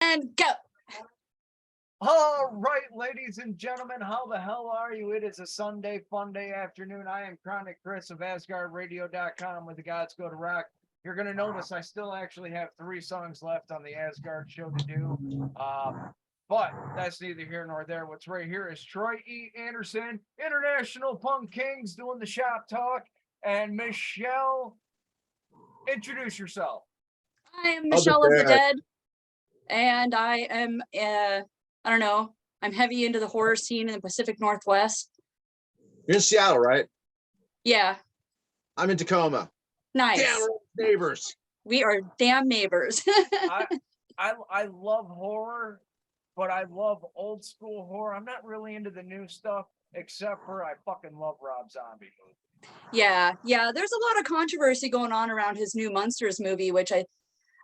And go. All right, ladies and gentlemen, how the hell are you? It is a Sunday, fun day afternoon. I am Chronic Chris of AsgardRadio.com, where the gods go to rock. You're going to notice I still actually have 3 songs left on the Asgard show to do. But that's neither here nor there. What's right here is Troy E. Anderson, International Punk Kings, doing the shop talk. And Michelle, introduce yourself. I am Michelle of the Dead. And I am, I don't know, I'm heavy into the horror scene in the Pacific Northwest. You're in Seattle, right? Yeah. I'm in Tacoma. Nice. Damn, we're neighbors. We are damn neighbors. I love horror, but I love old school horror. I'm not really into the new stuff, except for I fucking love Rob Zombie. Yeah. There's a lot of controversy going on around his new Monsters movie, which I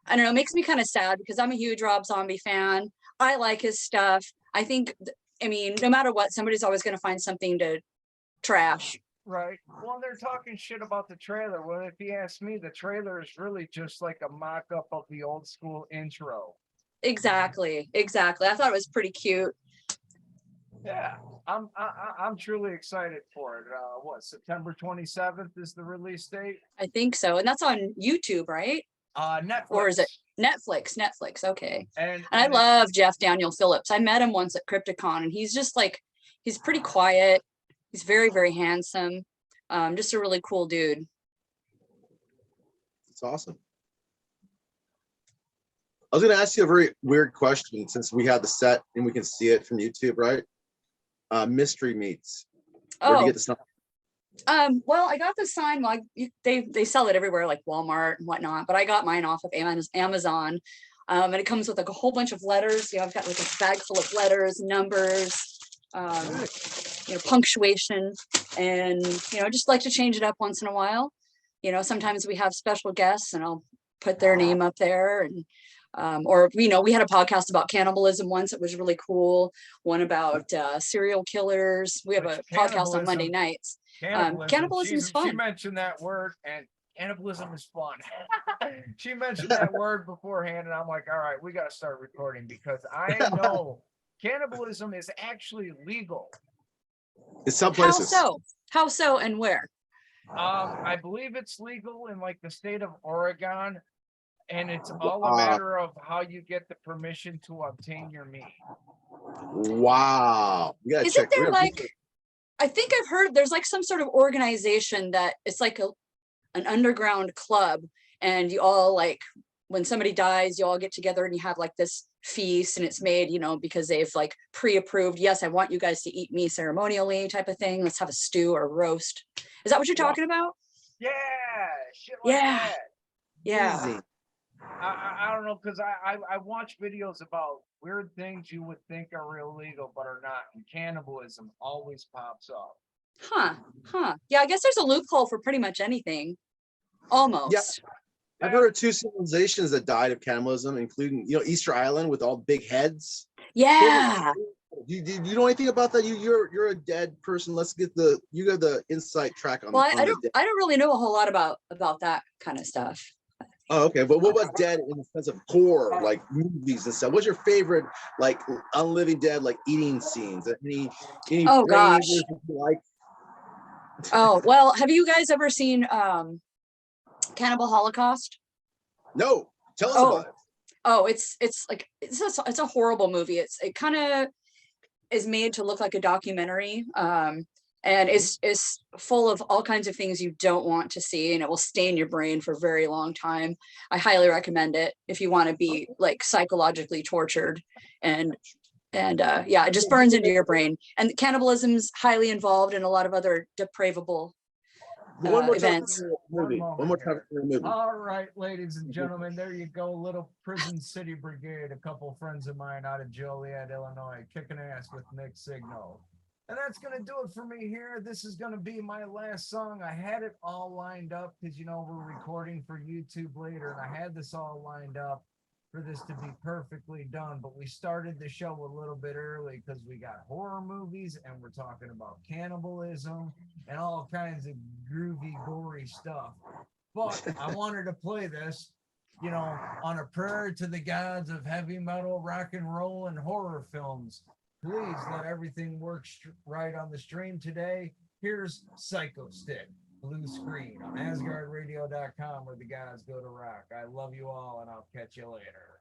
don't know, makes me kind of sad because I'm a huge Rob Zombie fan. I like his stuff. I think, no matter what, somebody's always going to find something to trash. Right. Well, they're talking shit about the trailer. Well, if you ask me, the trailer is really just like a mock-up of the old school intro. Exactly. I thought it was pretty cute. Yeah, I'm truly excited for it. September 27th is the release date? I think so. And that's on YouTube, right? Netflix. Or is it Netflix? Okay. And I love Jeff Daniel Phillips. I met him once at Crypticon, and he's just he's pretty quiet. He's very, very handsome. Just a really cool dude. It's awesome. I was going to ask you a very weird question since we have the set and we can see it from YouTube, right? Mystery meats. Where'd you get the stuff? Well, I got the sign. Well, they sell it everywhere, like Walmart and whatnot. But I got mine off of Amazon, and it comes with like a whole bunch of letters. I've got like a bag full of letters, numbers, punctuation, and I just like to change it up once in a while. Sometimes we have special guests, and I'll put their name up there, and we had a podcast about cannibalism once. It was really cool. One about serial killers. We have a podcast on Monday nights. Cannibalism is fun. She mentioned that word, and cannibalism is fun. She mentioned that word beforehand, and I'm like, all right, we got to start recording because I know cannibalism is actually legal. In some places. How so and where? I believe it's legal in like the state of Oregon, and it's all a matter of how you get the permission to obtain your meat. Wow. Isn't there I think I've heard there's like some sort of organization that it's like an underground club, and you all when somebody dies, you all get together and you have like this feast, and it's made, because they've like pre-approved. Yes, I want you guys to eat me ceremonially type of thing. Let's have a stew or a roast. Is that what you're talking about? Yeah. Shit like that. Yeah. Easy. I don't know, because I watch videos about weird things you would think are illegal but are not, and cannibalism always pops up. Huh. Yeah, I guess there's a loophole for pretty much anything. Almost. Yeah. I've heard of 2 civilizations that died of cannibalism, including Easter Island with all big heads. Yeah. Do you know anything about that? You're a dead person. Let's get you got the inside track on. Well, I don't really know a whole lot about that kind of stuff. Oh, okay. But what about dead in the sense of horror, like movies and stuff? What's your favorite, like unliving dead, like eating scenes? Any oh gosh. You like? Oh well, have you guys ever seen Cannibal Holocaust? No. Tell us about it. Oh, it's a horrible movie. It kind of is made to look like a documentary. And it's full of all kinds of things you don't want to see, and it will stay in your brain for a very long time. I highly recommend it if you want to be like psychologically tortured, and it just burns into your brain. And cannibalism's highly involved in a lot of other depravable events. One more time for the movie. All right, ladies and gentlemen, there you go. Little Prison City Brigade, a couple friends of mine out of Joliet, Illinois, kicking ass with mixed signal. And that's going to do it for me here. This is going to be my last song. I had it all lined up because, we're recording for YouTube later, and I had this all lined up for this to be perfectly done. But we started the show a little bit early because we got horror movies, and we're talking about cannibalism and all kinds of groovy, gory stuff. But I wanted to play this you know, on a prayer to the gods of heavy metal, rock and roll, and horror films, please let everything work right on the stream today. Here's Psycho Stick, Blue Screen on AsgardRadio.com, where the gods go to rock. I love you all, and I'll catch you later.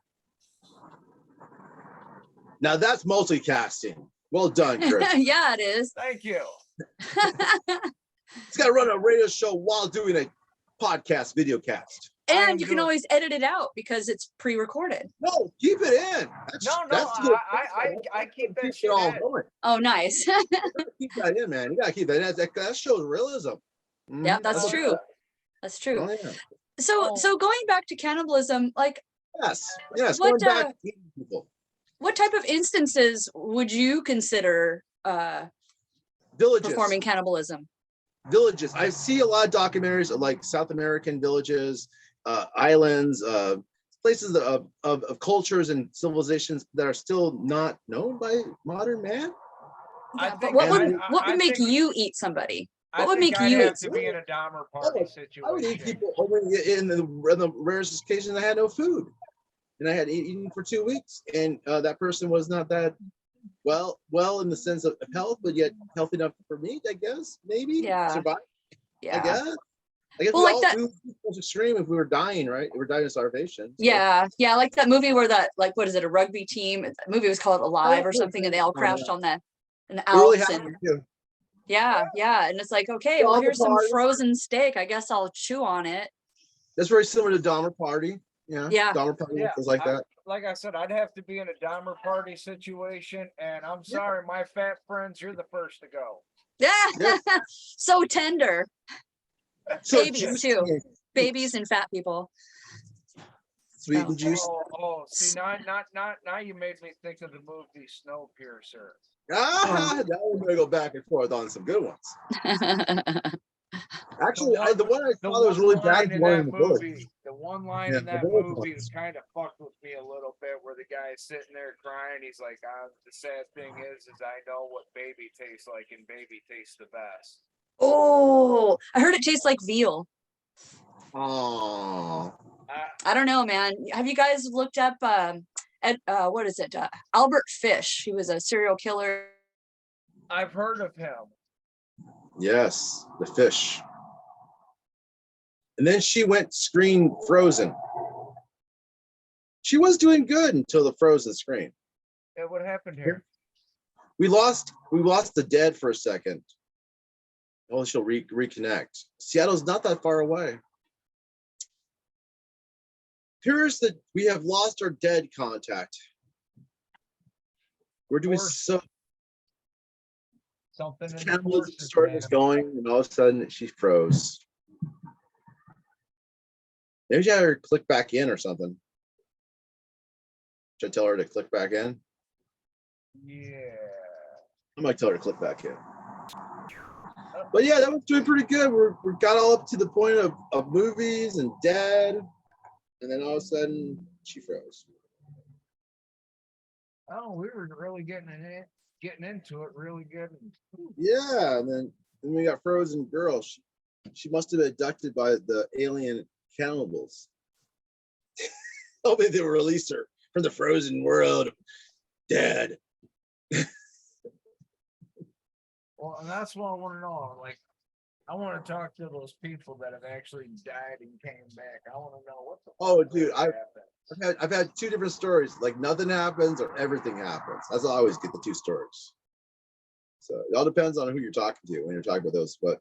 Now that's multicasting. Well done, Chris. Yeah, it is. Thank you. He's got to run a radio show while doing a podcast, video cast. And you can always edit it out because it's pre-recorded. No, keep it in. I keep that shit in. Going. Oh, nice. Keep that in, man. You gotta keep that in. That shows realism. Mm-hmm. Yeah, that's true. That's true. Oh, yeah. So going back to cannibalism, like yes, what, going back to eating people. What type of instances would you consider Villages. Performing cannibalism? Villages. I see a lot of documentaries of like South American villages, islands, places of cultures and civilizations that are still not known by modern man. Yeah, but what would make you eat somebody? What would make you have to be in a Dahmer party situation? I would eat people only in the rarest occasion I had no food, and I had eaten for 2 weeks, and that person was not that well in the sense of health, but yet healthy enough for me, I guess, maybe. Yeah. Survive. Yeah. I guess Well, we like that was extreme if we were dying, right? We're dying of starvation. So. Yeah, like that movie where what is it, a rugby team? The movie was called Alive or something, and they all crashed on the Alps. And yeah, and it's like, okay, well, here's some frozen steak. I guess I'll chew on it. That's very similar to Dahmer Party. Yeah. Dahmer Party, things like that. Like I said, I'd have to be in a Dahmer Party situation, and I'm sorry, my fat friends, you're the first to go. Yeah. So tender. So babies too. Babies and fat people. Sweet and juicy. See, now you made me think of the movie Snowpiercer. Now we're gonna go back and forth on some good ones. Actually, the one I saw that was really bad in that movie. The one line in that movie was kind of fucked with me a little bit, where the guy is sitting there crying. He's like, "The sad thing is I know what baby tastes like, and baby tastes the best." Oh, I heard it tastes like veal. Oh, I don't know, man. Have you guys looked up what is it? Albert Fish. He was a serial killer. I've heard of him. Yes, the fish. And then she went screen frozen. She was doing good until the frozen screen. Yeah, what happened here? We lost the dead for a second. Oh, she'll reconnect. Seattle's not that far away. We have lost our dead contact. We're doing so. Something in Cannibalism started going, and all of a sudden she froze. Maybe I had her click back in or something. Should I tell her to click back in? Yeah. I might tell her to click back in. But yeah, that was doing pretty good. We got all up to the point of movies and dead, and then all of a sudden she froze. Oh, we were really getting into it really good. Yeah, and then we got Frozen Girl. She must have been abducted by the alien cannibals. Hopefully they will release her from the frozen world of dead. Well, and that's what I want to know. Like, I want to talk to those people that have actually died and came back. I want to know what the fuck dude, happened. I've had two different stories. Like nothing happens or everything happens. That's how I always get the two stories. So it all depends on who you're talking to when you're talking about those. What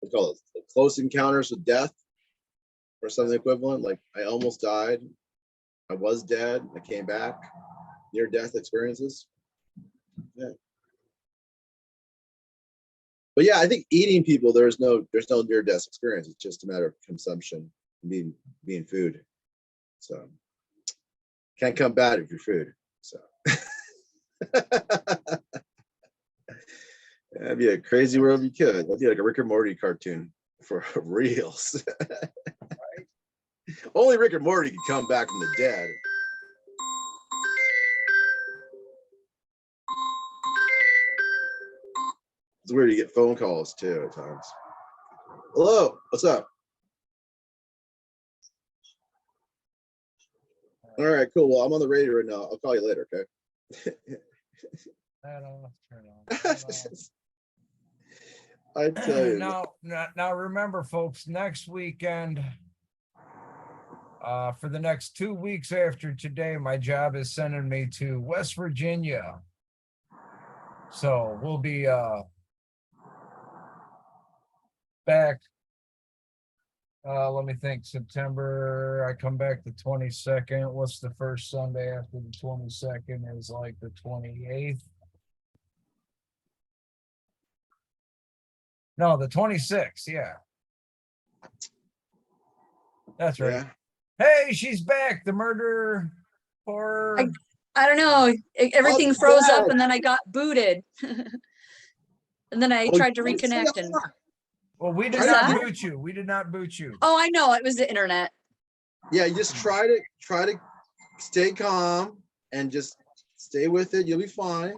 we call it, close encounters with death, or something equivalent. Like I almost died. I was dead. I came back. Near death experiences. Yeah. But yeah, I think eating people, there's no near death experience. It's just a matter of consumption, being food. So can't come bad if you're food. So that'd be a crazy world if you could. That'd be like a Rick and Morty cartoon for reals. Right? Only Rick and Morty can come back from the dead. It's weird, you get phone calls too at times. Hello, what's up? All right, cool. Well, I'm on the radio right now. I'll call you later, okay? That off, turn on. I tell you. Now remember, folks, next weekend, for the next 2 weeks after today, my job is sending me to West Virginia. So we'll be back. Let me think. September, I come back the 22nd. What's the first Sunday after the 22nd? Is like the 28th. No, the 26th. Yeah. That's right. Yeah. Hey, she's back. The murder for I don't know. Everything Oh, froze up God. and then I got booted. And then I Oh, tried to you didn't reconnect say and that. well, we did What's not that? boot you. We did not boot you. oh, I know it was the internet. Yeah, you just try to stay calm and just stay with it. You'll be fine.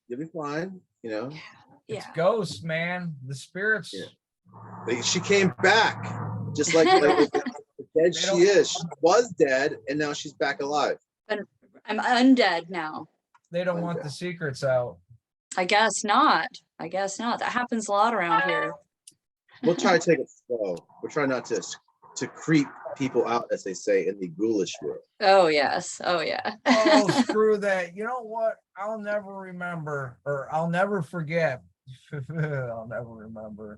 You'll be fine. You know. It's Yeah. ghosts, man. The spirits. Yeah. She came back, just like dead she is. She was dead, and now she's back alive. I'm undead now. They don't want the secrets out. I guess not. I guess not. That happens a lot around here. We'll try to take it slow. We'll try not to creep people out, as they say in the ghoulish world. Oh yes. Oh yeah. Oh, screw that. You know what? I'll never remember, or I'll never forget. I'll never remember.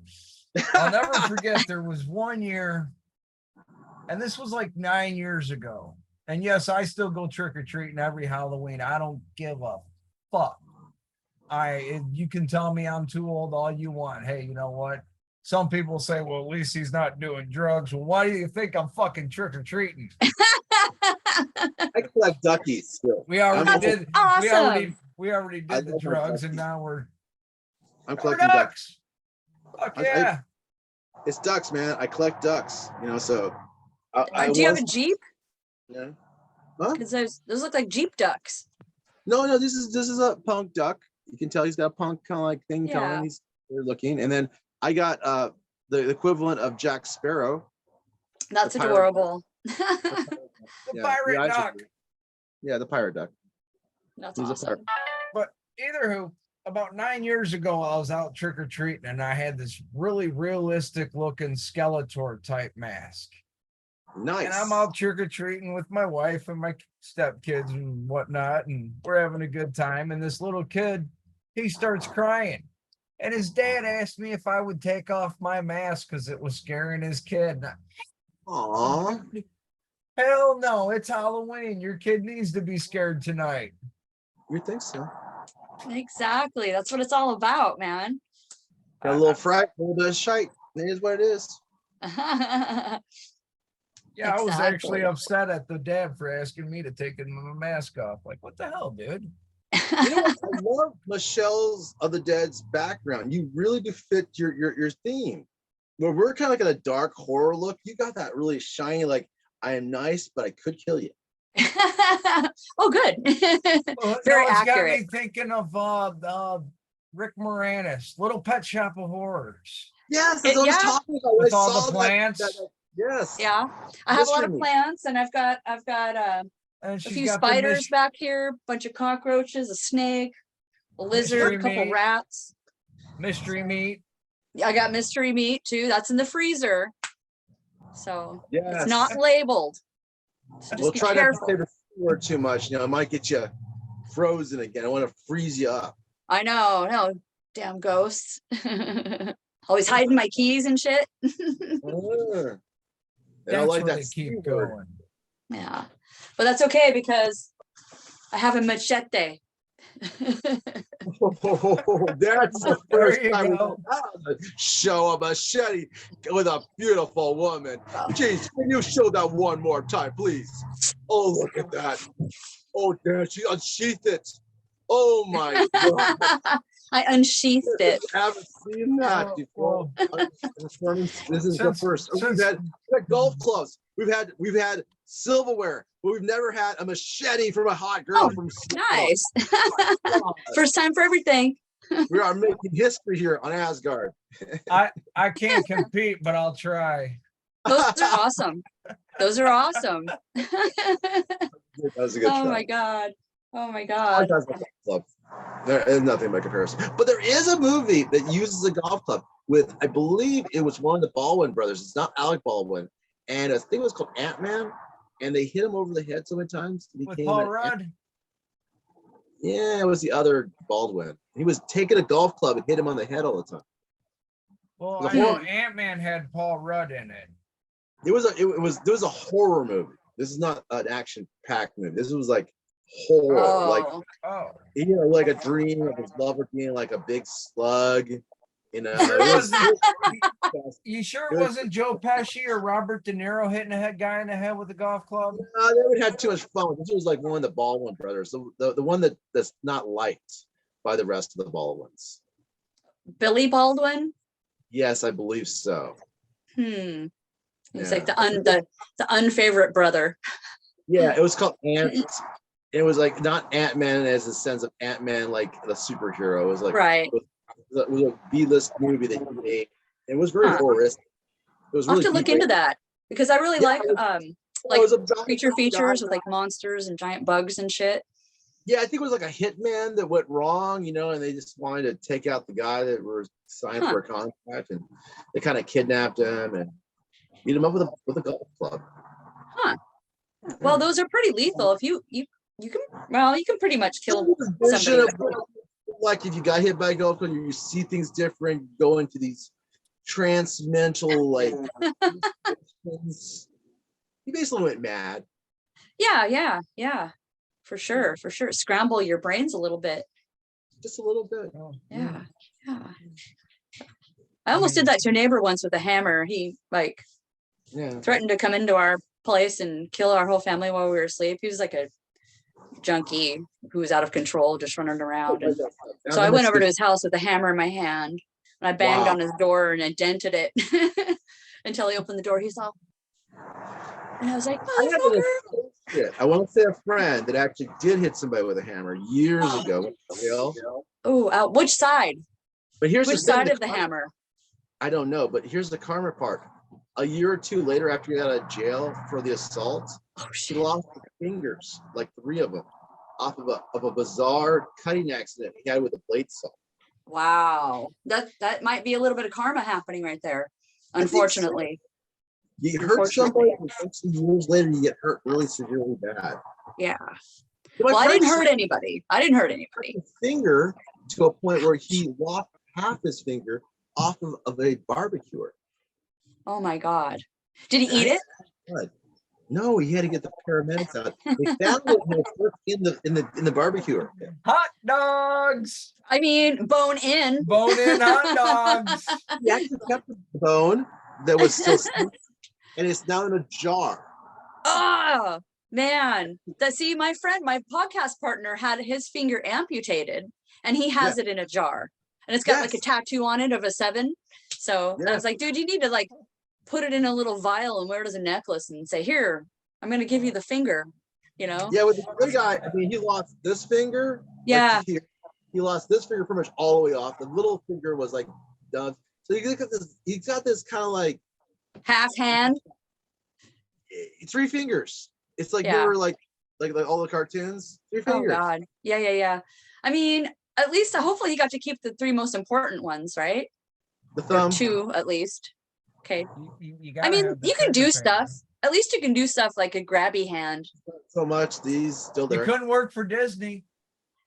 I'll never forget. There was one year, and this was like 9 years ago. And yes, I still go trick-or-treating every Halloween. I don't give a fuck. You can tell me I'm too old all you want. Hey, you know what? Some people say, well, at least he's not doing drugs. Well, why do you think I'm fucking trick-or-treating? I collect duckies still. We already did. Awesome. We already did the drugs, and now I'm we're collecting ducks. Fuck yeah. It's ducks, man. I collect ducks. You know, so Do you have a Jeep? Yeah. Huh? Because those look like Jeep ducks. No, this is a punk duck. You can tell he's got a punk kind of like thing coming. He's weird looking. And then I got the equivalent of Jack Sparrow. That's adorable. The pirate duck. Yeah, the pirate duck. That's He's awesome. But either who, about 9 years ago, I was out trick-or-treating and I had this really realistic looking Skeletor type mask. Nice. And I'm out trick-or-treating with my wife and my stepkids and whatnot, and we're having a good time. And this little kid, he starts crying. And his dad asked me if I would take off my mask because it was scaring his kid. Aw. Hell no, it's Halloween. Your kid needs to be scared tonight. You think so? Exactly. That's what it's all about, man. Got a little fright, a little bit of shite. It is what it is. Yeah, I was actually Exactly. upset at the dad for asking me to take my mask off. Like, what the hell, dude? You know what? I love Michelle's of the Dead's background. You really befit your theme. Where we're kind of like in a dark horror look, you got that really shiny, like, I am nice, but I could kill you. Oh, good. Well, Very no, it's accurate. got me thinking of Rick Moranis, Little Pet Shop of Horrors. Yes, that's what I was talking about. With I all saw the plants. Yes. Yeah, I have a lot of Mystery meat. plants, and I've got And a she's few got the spiders back here, a bunch of cockroaches, a snake, a lizard, Mystery a couple meat. rats. mystery meat. I got mystery meat too. That's in the freezer, so Yes. it's not labeled. So just We'll be try not to careful. say the word too much. You know, it might get you frozen again. I want to freeze you up. I know, no, damn ghosts. Always hiding my keys and shit. They don't That's like where that they keep C word. going. Yeah, but that's okay because I have a machete. Oh, that's the There first you time go. we show a machete with a beautiful woman. Jeez, can you show that one more time, please? Oh, look at that. Oh, damn, she unsheathed it. Oh my God. I unsheathed it. I haven't seen that before. This is the first. We've had golf clubs. We've had silverware, but we've never had a machete from a hot girl Oh, from Nice. First time for everything. We are making history here on Asgard. I can't compete, but I'll try. Those are awesome. Those are awesome. That was a good Oh try. my God. Oh my I God. like that club. There is nothing by comparison. But there is a movie that uses a golf club with, I believe it was one of the Baldwin brothers. It's not Alec Baldwin. And I think it was called Ant-Man. And they hit him over the head so many times. With Paul Rudd. Yeah, it was the other Baldwin. He was taking a golf club and hit him on the head all the time. Well, The I know horror- Ant-Man had Paul Rudd in it. There was a horror movie. This is not an action-packed movie. This was like horror. Like Oh. he had like a dream of his lover being like a big slug. You know, Sure it was- You sure it wasn't Joe Pesci or Robert De Niro hitting a guy in the head with a golf club? they would have too much fun. This was like one of the Baldwin brothers, the one that's not liked by the rest of the Baldwins. Billy Baldwin. Yes, I believe so. He's Yeah. like the unfavorite brother. Yeah, it was called Ant. It was like not Ant-Man as the sense of Ant-Man like the superhero. It was like Right. it was a B-list movie that he made. It was very horrific. It was I'll have really to look B-rated. into that because I really Yeah, like it like was about creature a guy- features with like monsters and giant bugs and shit. Yeah, I think it was like a hitman that went wrong, you know, and they just wanted to take out the guy that was signed for a contract, and they kind of kidnapped him and beat him up with a golf club. Well, those are pretty lethal. If you can pretty much kill Vision somebody. of what- like if you got hit by a golf club, you see things different, go into these transmental like he basically went mad. Yeah. For sure. Scramble your brains a little bit. Just a little bit. Yeah. I almost did that to a neighbor once with a hammer. He like Yeah. threatened to come into our place and kill our whole family while we were asleep. He was like a junkie who was out of control, just running around. And so I went over to his house with a hammer in my hand, and I banged on his door and I dented it until he opened the door. He's all, and I was like, Yeah, I want to say a friend that actually did hit somebody with a hammer years ago. oh, which side? But here's Which the thing, side of the hammer? I don't know, but here's the karma part. A year or two later, after he got out of jail for the assault, he lost his fingers, like 3 of them, off of a bizarre cutting accident he had with a blade saw. Wow, that might be a little bit of karma happening right there. Unfortunately, You hurt somebody, and some years later, you get hurt really severely bad. yeah. My Well, I didn't friend hurt anybody. his finger to a point where he lost half his finger off of a barbecuer. Oh my God! Did he eat it? Good. No, he had to get the paramedics out. They found it in the barbecuer. Hot dogs. I mean, bone in. Bone in hot dogs. He actually kept the bone that was still stuck, and it's now in a jar. Oh man, my friend, my podcast partner had his finger amputated, and he has it in a jar, and it's got like a tattoo on it of a 7. So I was like, dude, you need to like put it in a little vial and wear it as a necklace and say, here, I'm gonna give you the finger, you know? Yeah, with the other guy, I mean, he lost this finger. Yeah. Like he lost this finger pretty much all the way off. The little finger was like done. So you look at this, he's got this kind of like half hand. 3 fingers. It's like they were like all the cartoons. 3 fingers. Oh God. Yeah. I mean, at least hopefully he got to keep the 3 most important ones, right? The thumb. Or 2 at least. Okay. You I mean, you can do stuff. At least you can do stuff like a grabby hand. So much. These still there. You couldn't work for Disney.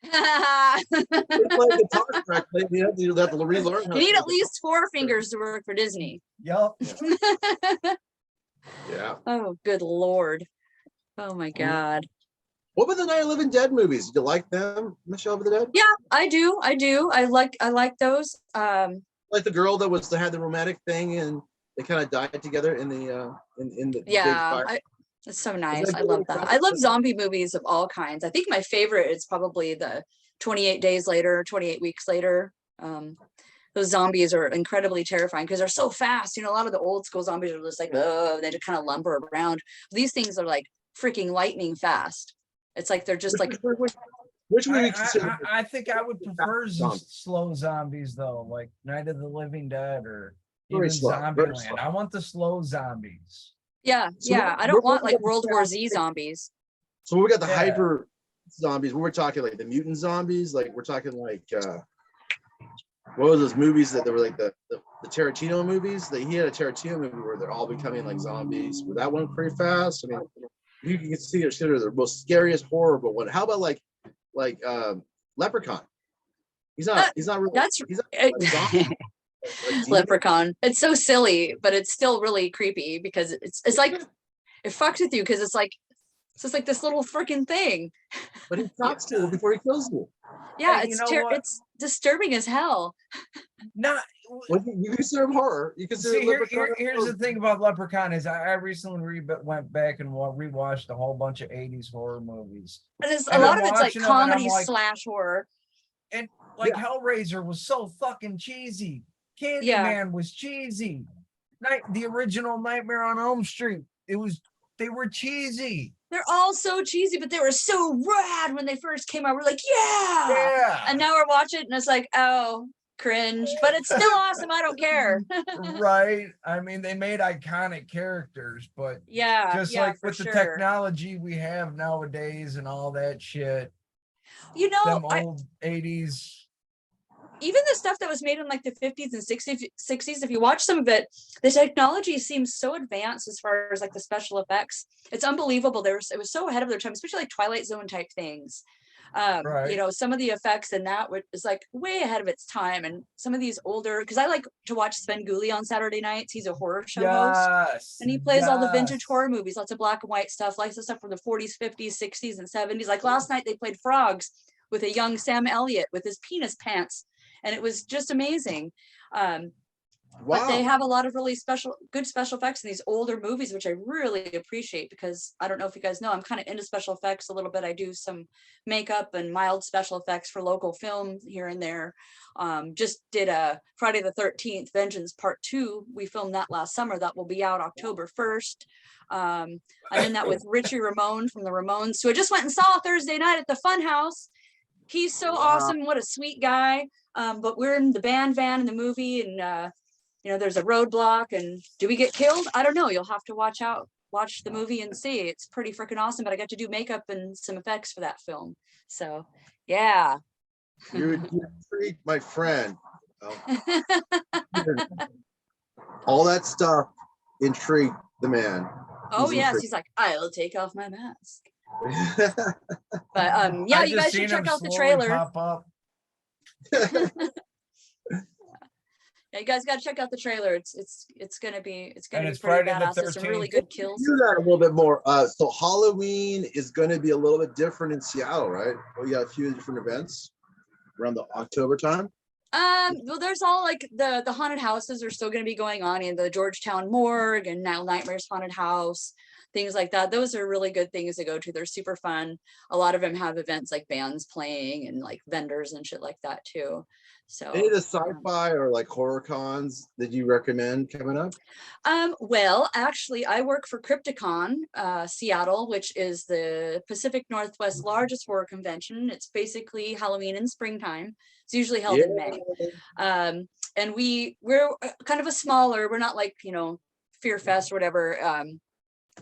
They play guitar correctly. You have to relearn. You need at least 4 fingers to work for Disney. Yup. Yeah. Oh, good Lord. Oh my God. What about the Night of the Living Dead movies? Did you like them, Michelle of the Dead? Yeah, I do. I like those. Like the girl that had the romantic thing and they kind of died together in the big fire. It's so nice. I love that. I love zombie movies of all kinds. I think my favorite is probably the 28 days later, 28 weeks later. Those zombies are incredibly terrifying because they're so fast. You know, a lot of the old school zombies are just like, oh, they just kind of lumber around. These things are like freaking lightning fast. It's like they're just like. Which movie? I think I would prefer slow zombies though, like Night of the Living Dead or Very Even slow. Very Zombieland. slow. I want the slow zombies. Yeah, So yeah. I we're don't want looking like at the World War fast- Z zombies. So we got the Yeah. hyper zombies. We're talking like the mutant zombies. Like we're talking like what was those movies that they were like the Tarantino movies? That he had a Tarantino movie where they're all becoming like zombies. Well, that one pretty fast. I mean, you can see consider the most scariest horrible one. How about like Leprechaun? He's not really. That's He's not really a zombie. Like, Leprechaun. It's so silly, but it's still really creepy because it's like it fucks with you because it's just like this little freaking thing. but he talks to you before he kills you. Yeah, Hey, you know what? it's disturbing as hell. Not Well, you consider him horror. You consider see Leprechaun here's the thing about Leprechaun is I recently went back and rewatched a whole bunch of 80s horror movies. And a And lot I'm of it's like watching them and I'm comedy like- slash horror. And like Hellraiser was so fucking cheesy. Candyman was cheesy. The original Nightmare on Elm Street. They were cheesy. They're all so cheesy, but they were so rad when they first came out. We're like, yeah. Yeah. And now we're watching it and it's like, oh, cringe. But it's still awesome. I don't care. Right. I mean, they made iconic characters, but Yeah. just yeah, like for with the sure. technology we have nowadays and all that shit, You know, them old 80s. even the stuff that was made in like the 50s and 60s, if you watch some of it, the technology seems so advanced as far as like the special effects. It's unbelievable. It was so ahead of their time, especially like Twilight Zone type things. Right. You know, some of the effects in that is like way ahead of its time. And some of these older, because I like to watch Sven Gulli on Saturday nights. He's a horror show host. Yes. And he plays all the vintage yes. horror movies, lots of black and white stuff, like the stuff from the 40s, 50s, 60s, and 70s. Like last night, they played Frogs with a young Sam Elliott with his penis pants. And it was just amazing. But they have a lot of really good special effects in these older movies, which I really appreciate because I don't know if you guys know, I'm kind of into special effects a little bit. I do some makeup and mild special effects for local film here and there. Just did a Friday the 13th Vengeance Part 2. We filmed that last summer. That will be out October 1st. I'm in that with Richie Ramone from the Ramones, who I just went and saw Thursday night at the Fun House. He's so awesome. What a sweet guy. But we're in the band van in the movie and you know, there's a roadblock and do we get killed? I don't know. You'll have to watch the movie and see. It's pretty freaking awesome, but I got to do makeup and some effects for that film. So yeah. You intrigued my friend. All that stuff intrigued the man. Oh He's yes, intrigued. he's like, I'll take off my mask. But yeah, I you just guys seen should check him out the slowly trailer. pop up. Yeah, you guys got to check out the trailer. It's gonna be And pretty it's Friday the badass. There's some really 13th. good kills. Do that a little bit more. So Halloween is going to be a little bit different in Seattle, right? We got a few different events around the October time. Well, there's all like the haunted houses are still going to be going on in the Georgetown Morgue and now Nightmares Haunted House, things like that. Those are really good things to go to. They're super fun. A lot of them have events like bands playing and like vendors and shit like that too. So Any of the sci-fi or like horror cons that you recommend coming up? Well, actually, I work for Crypticon, Seattle, which is the Pacific Northwest largest horror convention. It's basically Halloween in springtime. It's usually held in May. And we're kind of a smaller, we're not like, you know, Fear Fest or whatever.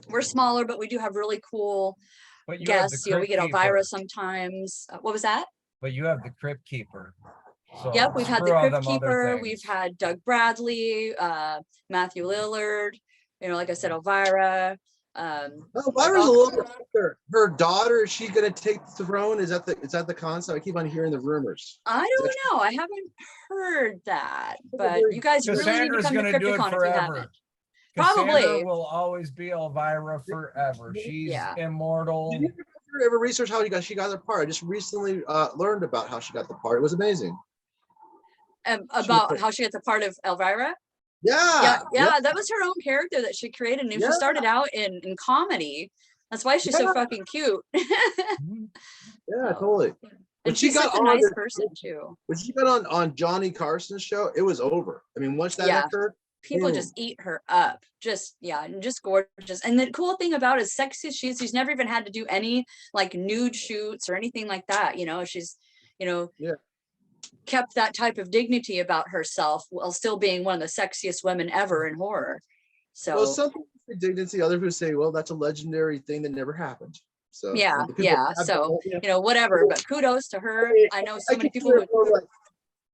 We're smaller, but we do have really cool But you have the guests. You know, we Crypt get Elvira Keeper. sometimes. What was that? But you have the Crypt Keeper. So Yep, we've had the screw all Crypt them other Keeper, things. we've had Doug Bradley, Matthew Lillard, you know, like I said, Elvira. Oh, Elvira's a little bit older. Her daughter, is she going to take the throne? Is that the concept? I keep on hearing the rumors. I don't know. I haven't heard that, but you guys really need to Cassandra's come to gonna do it Crypticon if you forever. haven't. Cassandra Probably. will always be Elvira forever. She's Yeah. immortal. Did you ever research how she got the part? I just recently learned about how she got the part. It was amazing. About how she gets a part of Elvira. Yeah. Yeah, that was her own character that she created. And Yeah. she started out in comedy. That's why she's so fucking cute. Yeah, totally. When And she she's got such a on nice the- person too. When she got on Johnny Carson's show, it was over. I mean, once that Yeah. occurred, People boom. just eat her up. Just and just gorgeous. And the cool thing about it is sexy as she's never even had to do any like nude shoots or anything like that. You know, she's, you know, kept that type of dignity about herself while still being one of the sexiest women ever in horror. So Well, some people say dignity, other people say, well, that's a legendary thing that never happened. So yeah, the people yeah. have So, that, you know, whatever, but kudos to her. I know so I many people consider who it more like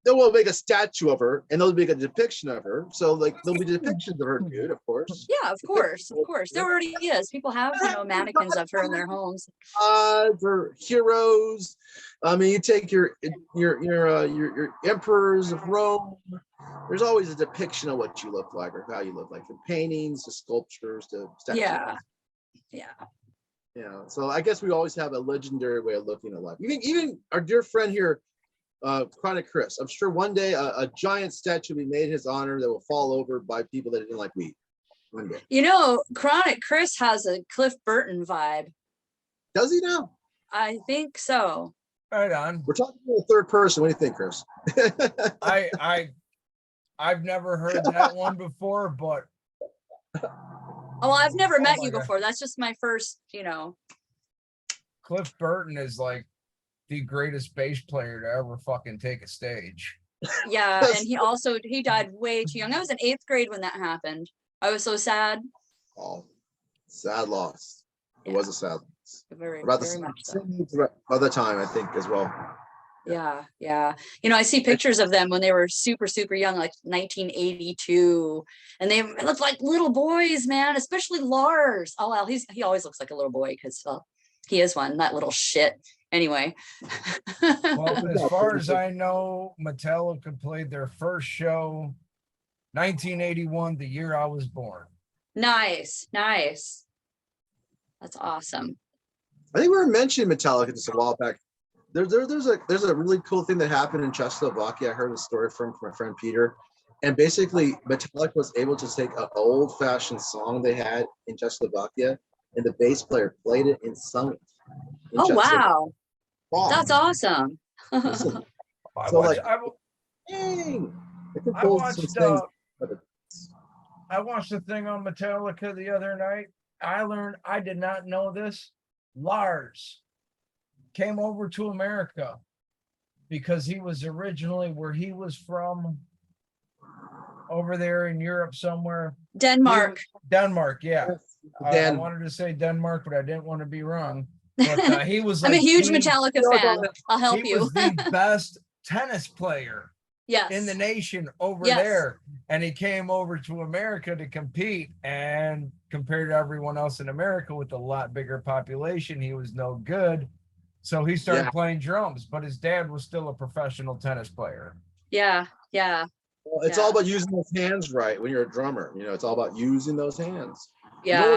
they will make a statue of her and they'll make a depiction of her. So like there'll be depictions of her nude, of course. yeah, of course, of course. There already is. People have, you know, mannequins of her in their homes. For heroes. I mean, you take your emperors of Rome. There's always a depiction of what you look like or how you look like, from paintings to sculptures to statues. Yeah. Yeah. Yeah. So I guess we always have a legendary way of looking at life. Even our dear friend here, Chronic Chris. I'm sure one day a giant statue will be made in his honor that will fall over by people that didn't like weed. One day. You know, Chronic Chris has a Cliff Burton vibe. Does he now? I think so. Right on. We're talking to the third person. What do you think, Chris? I've never heard that one before, but Oh, I've never met my you God. before. That's just my first, you know. Cliff Burton is like the greatest bass player to ever fucking take a stage. Yeah, and he died way too young. I was in 8th grade when that happened. I was so sad. Oh, sad loss. It Yeah. was a sad loss. Very, About very the much so. same other time, I think, as well. Yeah, yeah. You know, I see pictures of them when they were super, super young, like 1982, and they looked like little boys, man. Especially Lars. Oh well, he always looks like a little boy because, well, he is one. That little shit. Anyway. Well, as far as I know, Metallica played their first show 1981, the year I was born. Nice, nice. That's awesome. I think we were mentioning Metallica just a while back. There's a really cool thing that happened in Czechoslovakia. I heard a story from my friend Peter, and basically Metallica was able to take an old-fashioned song they had in Czechoslovakia, and the bass player played it and sung it. Oh wow, Wow. that's awesome. Listen, I so watched, like, dang, they can I pull watched, some things. I watched a thing on Metallica the other night. I did not know this. Lars came over to America because he was originally where he was from, over there in Europe somewhere. Denmark. Denmark, yeah. I wanted to say Denmark, but I didn't want to be wrong. But he was like, I'm a huge Metallica fan. I'll help he you. was the best tennis player Yes. in the nation over Yes. there, and he came over to America to compete, and compared to everyone else in America with a lot bigger population, he was no good, so he started playing drums, but his dad was still a professional tennis player. Yeah, yeah. Well, it's all about using those hands right when you're a drummer. You know, it's all about using those hands. Yeah,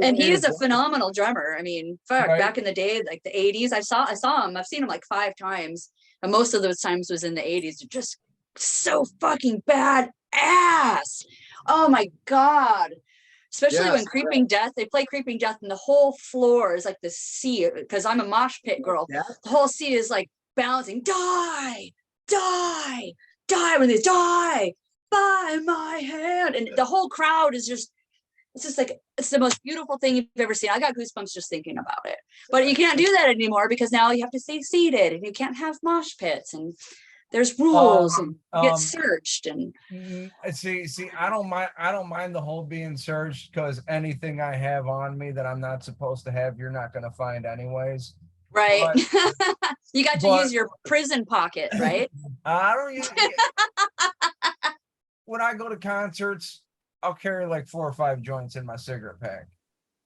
and he is a phenomenal drummer. I mean, fuck, Right. back in the day, like the 80s, I saw him. I've seen him like 5 times, and most of those times was in the 80s. Just so fucking bad ass. Oh my god. Especially when Creeping Death, they play Creeping Death, and the whole floor is like the sea, because I'm a mosh pit girl. Yeah. The whole sea is like bouncing, die, die, die, when they die by my hand, and the whole crowd is just, it's just like, it's the most beautiful thing you've ever seen. I got goosebumps just thinking about it. But you can't do that anymore because now you have to stay seated, and you can't have mosh pits, and there's rules, and you get searched. And see, I don't mind the whole being searched, because anything I have on me that I'm not supposed to have, you're not going to find anyways. Right. You got to use your prison pocket, right? I don't use when I go to concerts, I'll carry like 4 or 5 joints in my cigarette pack.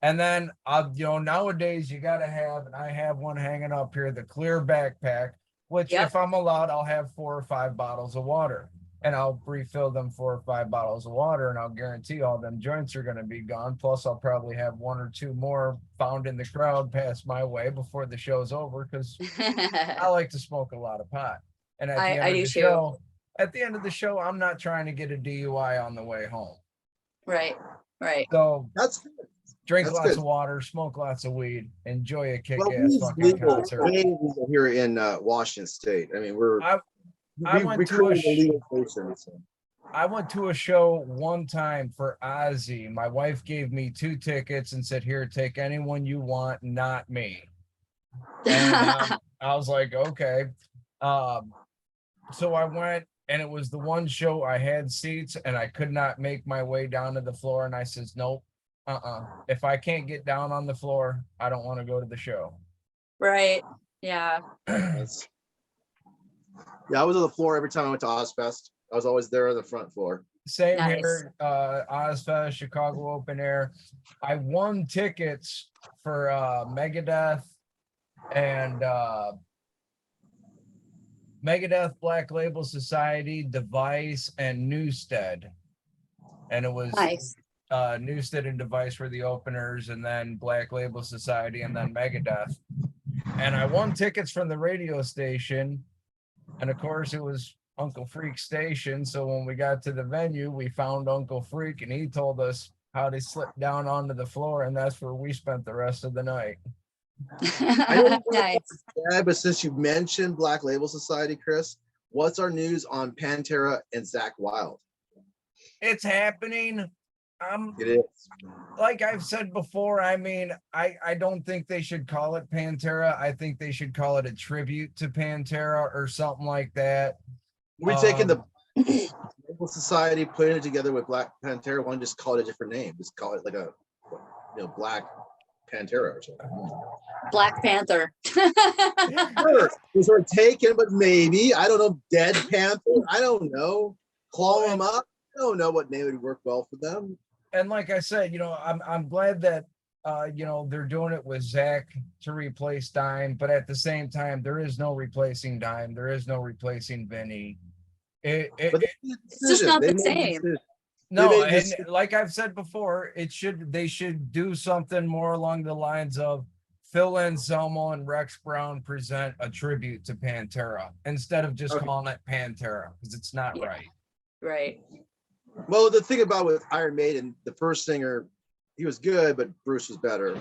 And then nowadays you got to have, and I have one hanging up here, the clear backpack, which if I'm allowed, I'll have 4 or 5 bottles of water, and I'll refill them 4 or 5 bottles of water, and I'll guarantee all them joints are going to be gone. Plus I'll probably have 1 or 2 more found in the crowd pass my way before the show's over, because I like to smoke a lot of pot. And at the end of the show, I'm not trying to get a DUI on the way home. Right. So that's good. Drink lots of water, smoke lots of weed, enjoy a kick-ass fucking concert. Here in Washington State. I mean, I went to a show one time for Ozzy. My wife gave me 2 tickets and said, "Here, take anyone you want, not me." And I was like, okay. so I went, and it was the one show I had seats, and I could not make my way down to the floor. And I says, nope, if I can't get down on the floor, I don't want to go to the show. Right. Yeah. That's, yeah, I was on the floor every time I went to Ozfest. I was always there on the front floor. Same Nice. here, Ozfest, Chicago Open Air. I won tickets for Megadeth and Megadeth, Black Label Society, Device, and Newstead. And it was Nice. Newstead and Device were the openers, and then Black Label Society, and then Megadeth. And I won tickets from the radio station. And of course, it was Uncle Freak's station. So when we got to the venue, we found Uncle Freak, and he told us how to slip down onto the floor. And that's where we spent the rest of the night. I don't know Nice. yeah, but since you mentioned Black Label Society, Chris, what's our news on Pantera and Zakk Wylde? It's happening. It is. Like I've said before, I mean, I don't think they should call it Pantera. I think they should call it a tribute to Pantera or something like that. We're taking the Label Society, putting it together with Black Pantera. One, just call it a different name. Just call it like a, Black Pantera or something. Black Panther. Sure, these are taken, but maybe, I don't know, Dead Panther. I don't know. Claw them up. I don't know what name would work well for them. And like I said, I'm glad that they're doing it with Zakk to replace Dime, but at the same time, there is no replacing Dime. There is no replacing Vinny. But It's just not the same. No, and like I've said before, they should do something more along the lines of Phil Anselmo and Rex Brown present a tribute to Pantera instead of just calling it Pantera, because it's not right. Right. Well, the thing about with Iron Maiden, the first singer, he was good, but Bruce was better.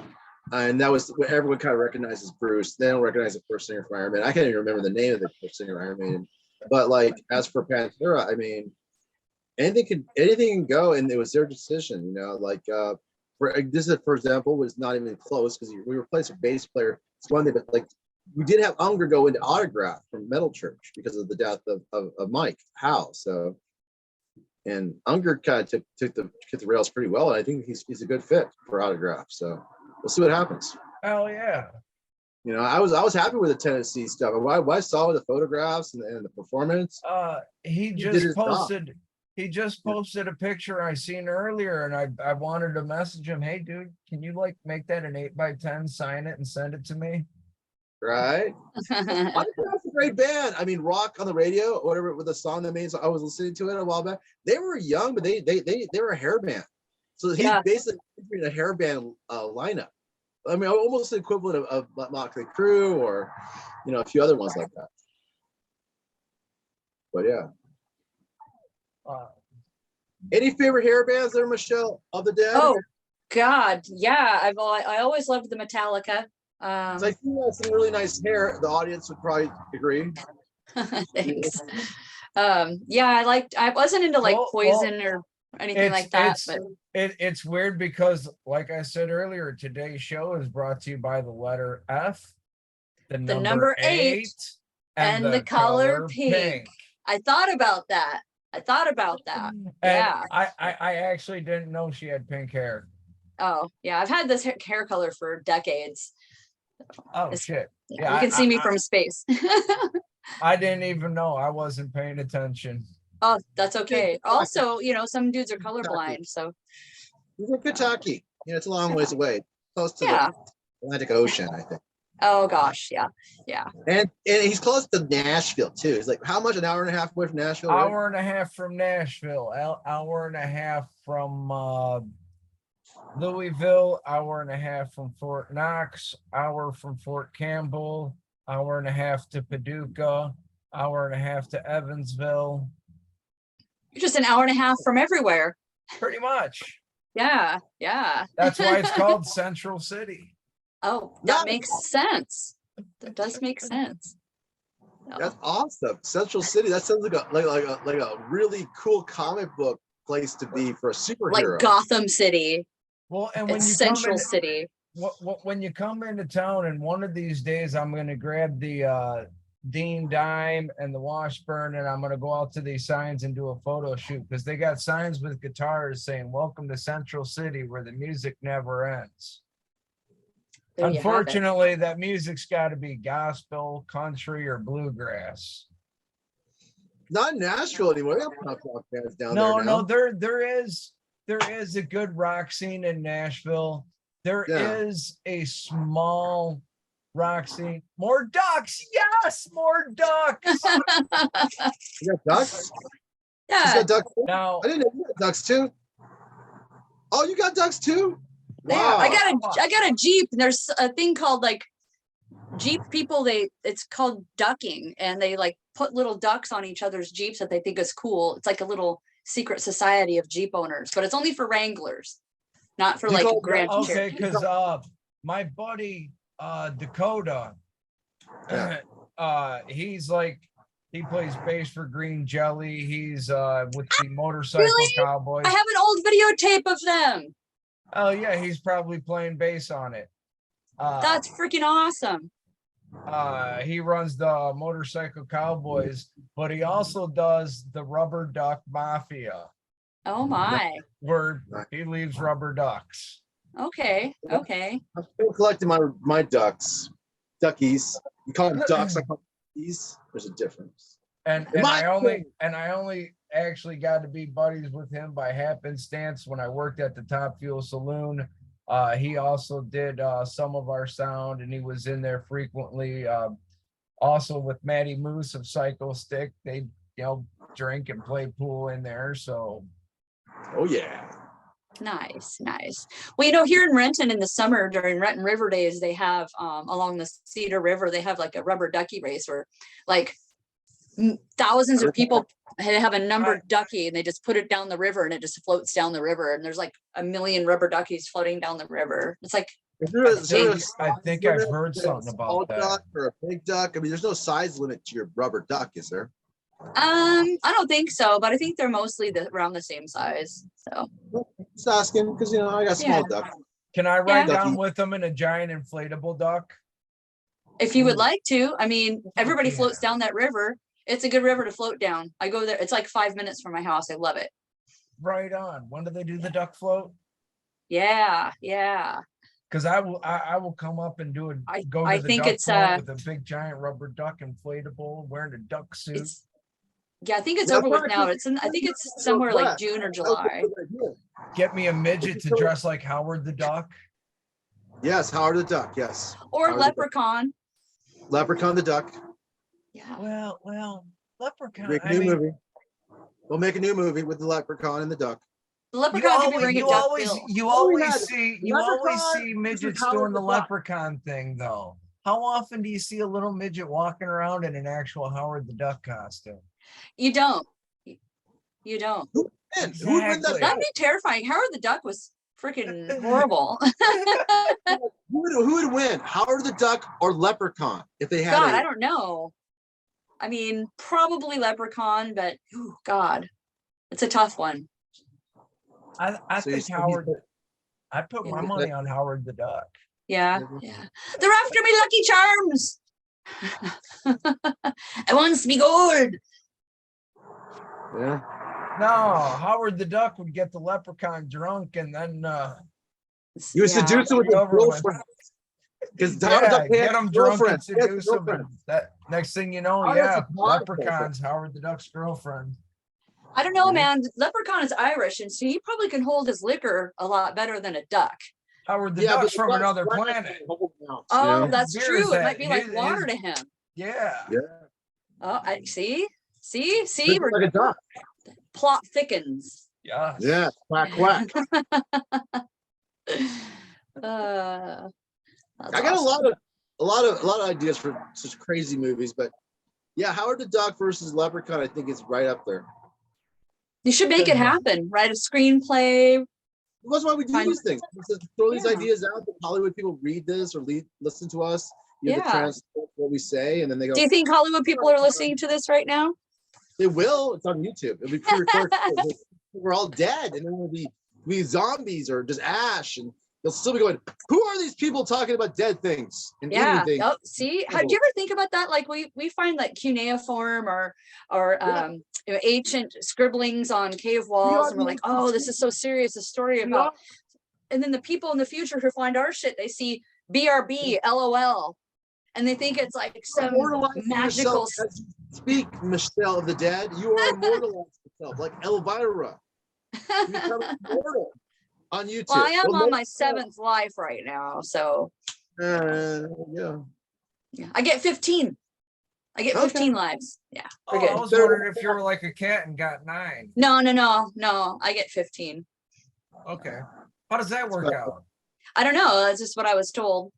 And that was what everyone kind of recognizes Bruce. They don't recognize the first singer for Iron Maiden. I can't even remember the name of the first singer of Iron Maiden. But like, as for Pantera, I mean, anything can go, and it was their decision, this is, for example, was not even close because we replaced a bass player. It's one thing, but like, we did have Unger go into Autograph from Metal Church because of the death of Mike Howe. So, and Unger kind of took the rails pretty well, and I think he's a good fit for Autograph. So we'll see what happens. Oh yeah. I was happy with the Tennessee stuff. I saw the photographs and the performance. He just posted a picture I seen earlier, and I wanted to message him, hey dude, can you like make that an 8x10, sign it and send it to me? Right. That's a great band. I mean, Rock on the Radio, or whatever, with the song that made, so I was listening to it a while back. They were young, but they were a hair band. So he's basically in a hair band lineup. I mean, almost the equivalent of Motley Crue or, a few other ones like that. But yeah. Any favorite hair bands there, Michelle, of the Dead? Oh God, yeah. I always loved the Metallica. I think that's some really nice hair. The audience would probably agree. Thanks. I wasn't into like Poison or anything like that, but it's weird because, like I said earlier, today's show is brought to you by the letter F, the number 8, and the color pink. I thought about that. And yeah. I actually didn't know she had pink hair. Oh yeah, I've had this hair color for decades. Oh shit. Yeah, you can see me from space. I didn't even know. I wasn't paying attention. Oh, that's okay. Also, some dudes are colorblind, so. He's in Kentucky. It's a long ways away, close to the Atlantic Ocean, I think. Oh gosh, yeah. And he's close to Nashville too. It's like, how much? An hour and a half away from Nashville? Right? Hour and a half from Nashville. Hour and a half from Louisville. Hour and a half from Fort Knox. Hour from Fort Campbell. Hour and a half to Paducah. Hour and a half to Evansville. You're just an hour and a half from everywhere. Pretty much. Yeah. That's why it's called Central City. Oh, that makes sense. That does make sense. That's awesome. Central City. That sounds like a really cool comic book place to be for a superhero. Like Gotham City. Well, and when it's you Central City. When you come into town, and one of these days I'm going to grab the Dean Dime and the Washburn, and I'm gonna go out to these signs and do a photo shoot because they got signs with guitars saying "Welcome to Central City, where the music never ends." There you have it. Unfortunately, that music's got to be gospel, country, or bluegrass. Not in Nashville anymore. They have punk rock bands down there No, now. there is a good rock scene in Nashville. There is a small rock scene. More ducks, yes, more ducks. You got ducks? Yeah. You got ducks too? Now, I didn't know you got ducks too. Oh, you got ducks too? Yeah, Wow. I got a Jeep, and there's a thing called like Jeep people, it's called ducking, and they like put little ducks on each other's Jeeps that they think is cool. It's like a little secret society of Jeep owners, but it's only for Wranglers, not for You like call it Grand duck- okay, Cherokee. because my buddy Dakota, he's like, he plays bass for Green Jelly. He's with the Motorcycle Really? Cowboys. I have an old videotape of them. Oh yeah, he's probably playing bass on it. That's freaking awesome. He runs the Motorcycle Cowboys, but he also does the Rubber Duck Mafia, Oh my. where he leaves rubber ducks. Okay. Okay. I'm still collecting my ducks. Duckies. You call them ducks, I call them duckies. There's a difference. And I only actually got to be buddies with him by happenstance when I worked at the Top Fuel Saloon. He also did some of our sound, and he was in there frequently. Also with Matty Moose of Psycho Stick, they drink and play pool in there. So, Oh yeah. Nice. Well, here in Renton in the summer during Renton River Days, they have along the Cedar River, they have like a rubber ducky race where like thousands of people have a numbered ducky, and they just put it down the river, and it just floats down the river, and there's like a million rubber duckies floating down the riber. It's like, I think I've heard something about that. Duck or a big duck. I mean, there's no size limit to your rubber duck, is there? I don't think so, but I think they're mostly around the same size. So Just asking because I got small ducks. Can I ride Yeah. down with them in a giant inflatable duck? if you would like to, I mean, everybody Yeah. floats down that river. It's a good river to float down. I go there. It's like 5 minutes from my house. I love it. Right on. When do they do the duck float? Yeah. Because I will come up and do it. I Go to the think duck it's, float with a big giant rubber duck inflatable, wearing a duck suit. I think it's Yeah, over with but- now. I think it's somewhere like June or July. Get me a midget to dress like Howard the Duck. Yes, Howard the Duck. Yes, Or Howard the Duck. Leprechaun. Leprechaun the Duck. Yeah. Well, Leprechaun. Make a I new mean, movie. We'll make a new movie with the Leprechaun and the Duck. The Leprechaun could be wearing a duck you bill. always had see Leprechaun, midgets Howard doing the the Duck. Leprechaun thing though. How often do you see a little midget walking around in an actual Howard the Duck costume? You don't. You don't. Man, who would win that Exactly. battle? That'd be terrifying. Howard the Duck was freaking horrible. Who would win, Howard the Duck or Leprechaun, if they had? God, I don't know. I mean, probably Leprechaun, but oh God, it's a tough one. I So you think said Howard. I put my Yeah. money on Howard the Duck. Yeah, Mhm. yeah. They're after me, Lucky Charms. I want to be gold. Yeah. No, Howard the Duck would get the leprechaun drunk and then You would seduce him with his Over with. girlfriend. Because Howard the Duck get had him drunk and girlfriend. He had seduce him. girlfriend. And that next thing you know, Oh, that's yeah, a smart leprechaun's Howard the Duck's girlfriend. I don't know, Mhm. man. Leprechaun is Irish, and so he probably can hold his liquor a lot better than a duck. Howard the Yeah, but Duck's the from Duck's another black planet. and hold out, Oh, you know? that's Beer true. is It that- might be like his- water to him. Yeah. Yeah. Oh, I see. See, Think we're like a duck. plot thickens. Yeah. Yeah. Quack quack. That's I got awesome. a lot of ideas for such crazy movies, but yeah, Howard the Duck versus Leprechaun, I think is right up there. You should make it happen. Write a screenplay. That's why we do Fine. these things. We just throw these Yeah. ideas out. That Hollywood people read this or listen to us. You have to Yeah. translate what we say, and then they go. Do you think Hollywood people are listening to this right now? They will. It's on YouTube. It'll be pre-recorded. We're all dead, and then we'll be zombies or just ash, and You'll still be going, who are these people talking about dead things and Yeah. eating things? Oh, see, how do you ever think about that? Like we find like cuneiform or you know, ancient scribblings on cave walls, and we're like, oh, this is so serious, a story about. And then the people in the future who find our shit, they see BRB, LOL, and they think it's like some magical. As you speak, Michelle of the Dead, you are immortalizing yourself like Elvira. You become immortal on YouTube. Well, I am on my 7th life right now, so yeah. I get 15. I get 15 lives. Yeah, we're I good. was wondering if you were like a cat and got 9. No. I get 15. Okay. How does that work out? I don't know. That's just what I was told.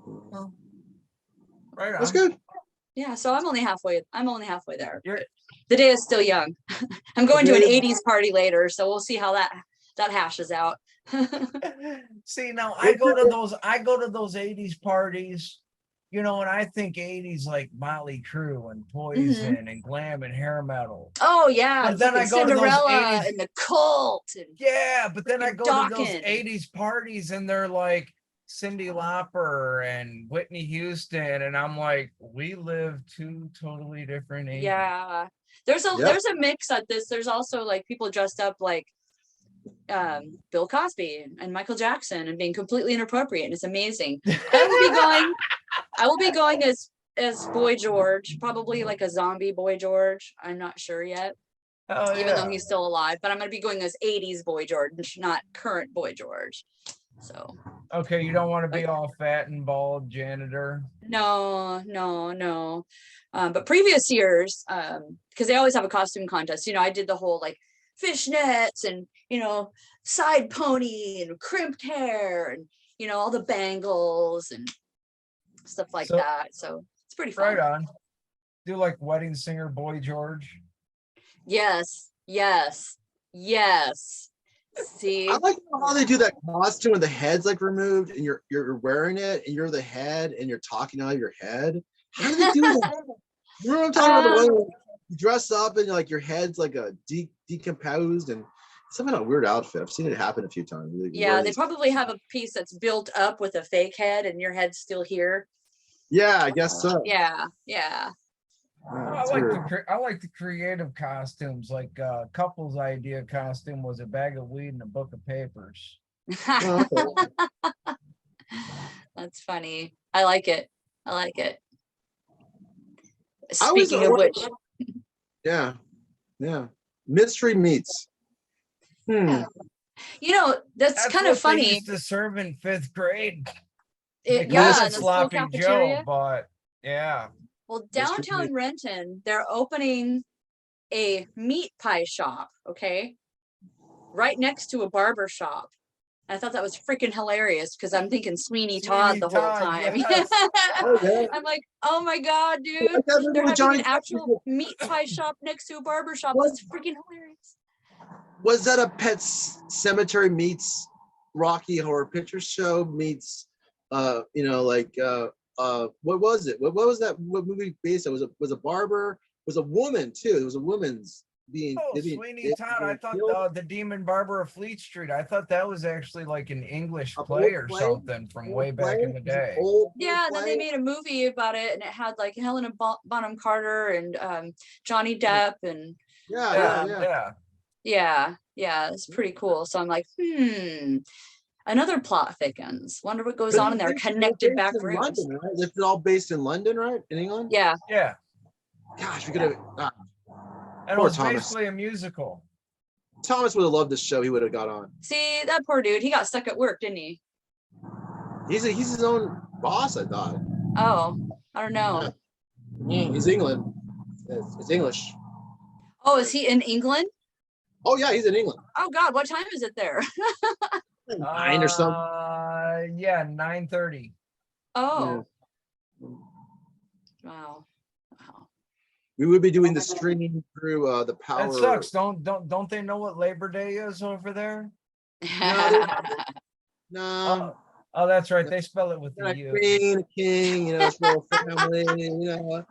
Right on. That's good. Yeah, so I'm only halfway there. The day is still young. I'm going to an 80s party later, so we'll see how that hashes out. See, now I go to those 80s parties, you know, and I think 80s like Motley Crue and Poison and glam and hair metal. Oh yeah, but then I go Cinderella to those 80s, and the Cult. And yeah, but then I go to those Dawkins. 80s parties and they're like Cyndi Lauper and Whitney Houston, and I'm like, we live 2 totally different ages. Yeah, there's a mix at this. There's also like people dressed up like Bill Cosby and Michael Jackson and being completely inappropriate, and it's amazing. I will be going as Boy George, probably like a zombie Boy George. I'm not sure yet, even though he's still alive. But I'm going to be going as 80s Boy George, not current Boy George. So okay, you don't want to be all fat and bald janitor. No. But previous years, because they always have a costume contest. You know, I did the whole like fishnets and, you know, side pony and crimped hair and, you know, all the bangles and stuff like that. So it's pretty fun. Right on. Do like wedding singer Boy George. Yes. See, I like how they do that costume and the head's like removed and you're wearing it and you're the head and you're talking out of your head. How do they do that? You know what I'm talking about? The one you dress up and like your head's like a decomposed and some kind of weird outfit. I've seen it happen a few times. They probably have a piece that's built up with a fake head and your head's still here. Yeah, I guess so. Yeah. I like the creative costumes. Like couple's idea costume was a bag of weed and a book of papers. That's funny. I like it. Speaking of which, yeah, mystery meats. You know, that's kind of funny. They used to serve in 5th grade. Yeah, sloppy Joe, but yeah. Well, downtown Renton, they're opening a meat pie shop, okay? Right next to a barber shop. I thought that was freaking hilarious because I'm thinking Sweeney Todd the whole time. Yes. I'm like, oh my God, dude. They're having an actual meat pie shop next to a barber shop. That's freaking hilarious. Was that a Pet Cemetery meets Rocky Horror Picture Show meets what was it? What was that? What movie based on? Was a barber? Was a woman too? There was a woman's being. Sweeney Todd. I thought the Demon Barber of Fleet Street. I thought that was actually like an English play or something from way back in the day. Yeah, then they made a movie about it, and it had like Helena Bonham Carter and Johnny Depp and yeah, it's pretty cool. So I'm like, another plot thickens. Wonder what goes on in their connected back rooms. London, right? It's all based in London, right? In England? Yeah. Gosh, we could have. And it was basically a musical. Thomas would have loved this show. He would have got on. See, that poor dude. He got stuck at work, didn't he? He's his own boss, I thought. Oh, I don't know. Yeah. He's England. It's English. Oh, is he in England? Oh yeah, he's in England. Oh God, what time is it there? 9 or something. 9:30. Oh. Yeah. Wow. We would be doing the streaming through the power. That sucks. Don't they know what Labor Day is over there? No. Oh, that's right. They spell it with the U. Queen, king, it's royal family,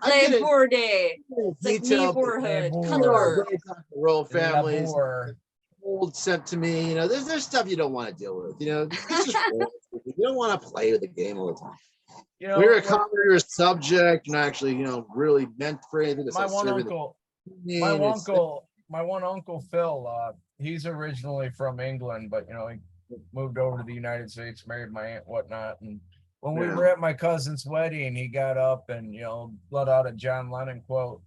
Labor Day. It's like neighborhood. Color. Royal family. gold sent to me. You know, there's stuff you don't want to deal with. You know, it's just you don't want to play with the game all the time. You know, We're a comedy, you're a subject, and actually, you know, really meant for anything. my one uncle, my one uncle Phil, he's originally from England, but you know, he moved over to the United States, married my aunt, whatnot. And when we were at my cousin's wedding, he got up and, you know, let out a John Lennon quote.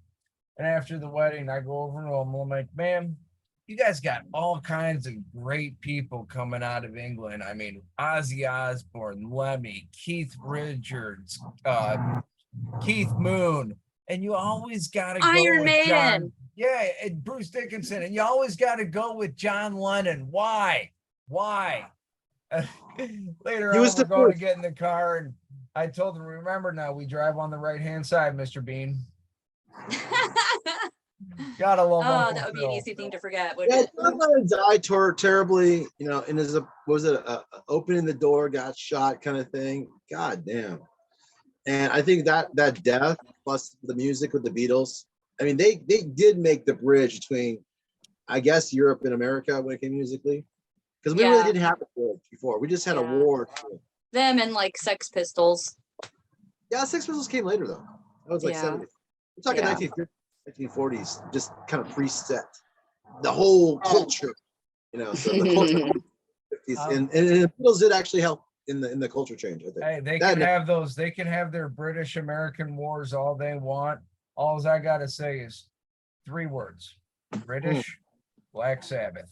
And after the wedding, I go over to him, I'm like, man, you guys got all kinds of great people coming out of England. I mean, Ozzy Osbourne, Lemmy, Keith Richards, Keith Moon, and you always got to go Iron with Maiden. John. Yeah, and Bruce Dickinson, and you always got to go with John Lennon. Why? Later on, we're going to get in the car, and I told him, remember now, we drive on the right-hand side, Mr. Bean. Gotta love Uncle that would be Phil. an easy thing to forget, Yeah, wouldn't it? John Lennon died terribly, you know, and opening the door, got shot kind of thing. God damn. And I think that death plus the music with the Beatles, I mean, they did make the bridge between, I guess, Europe and America when it came musically. Because we really didn't have a bridge before. We just had a war. Them and like Sex Pistols. Yeah, Sex Pistols came later though. That was like 70s. We're talking 1940s, just kind of preset. The whole culture, you know, so the culture and the Beatles did actually help in the culture change, I think. Hey, they can have their British American wars all they want. All I gotta say is 3 words: British Black Sabbath.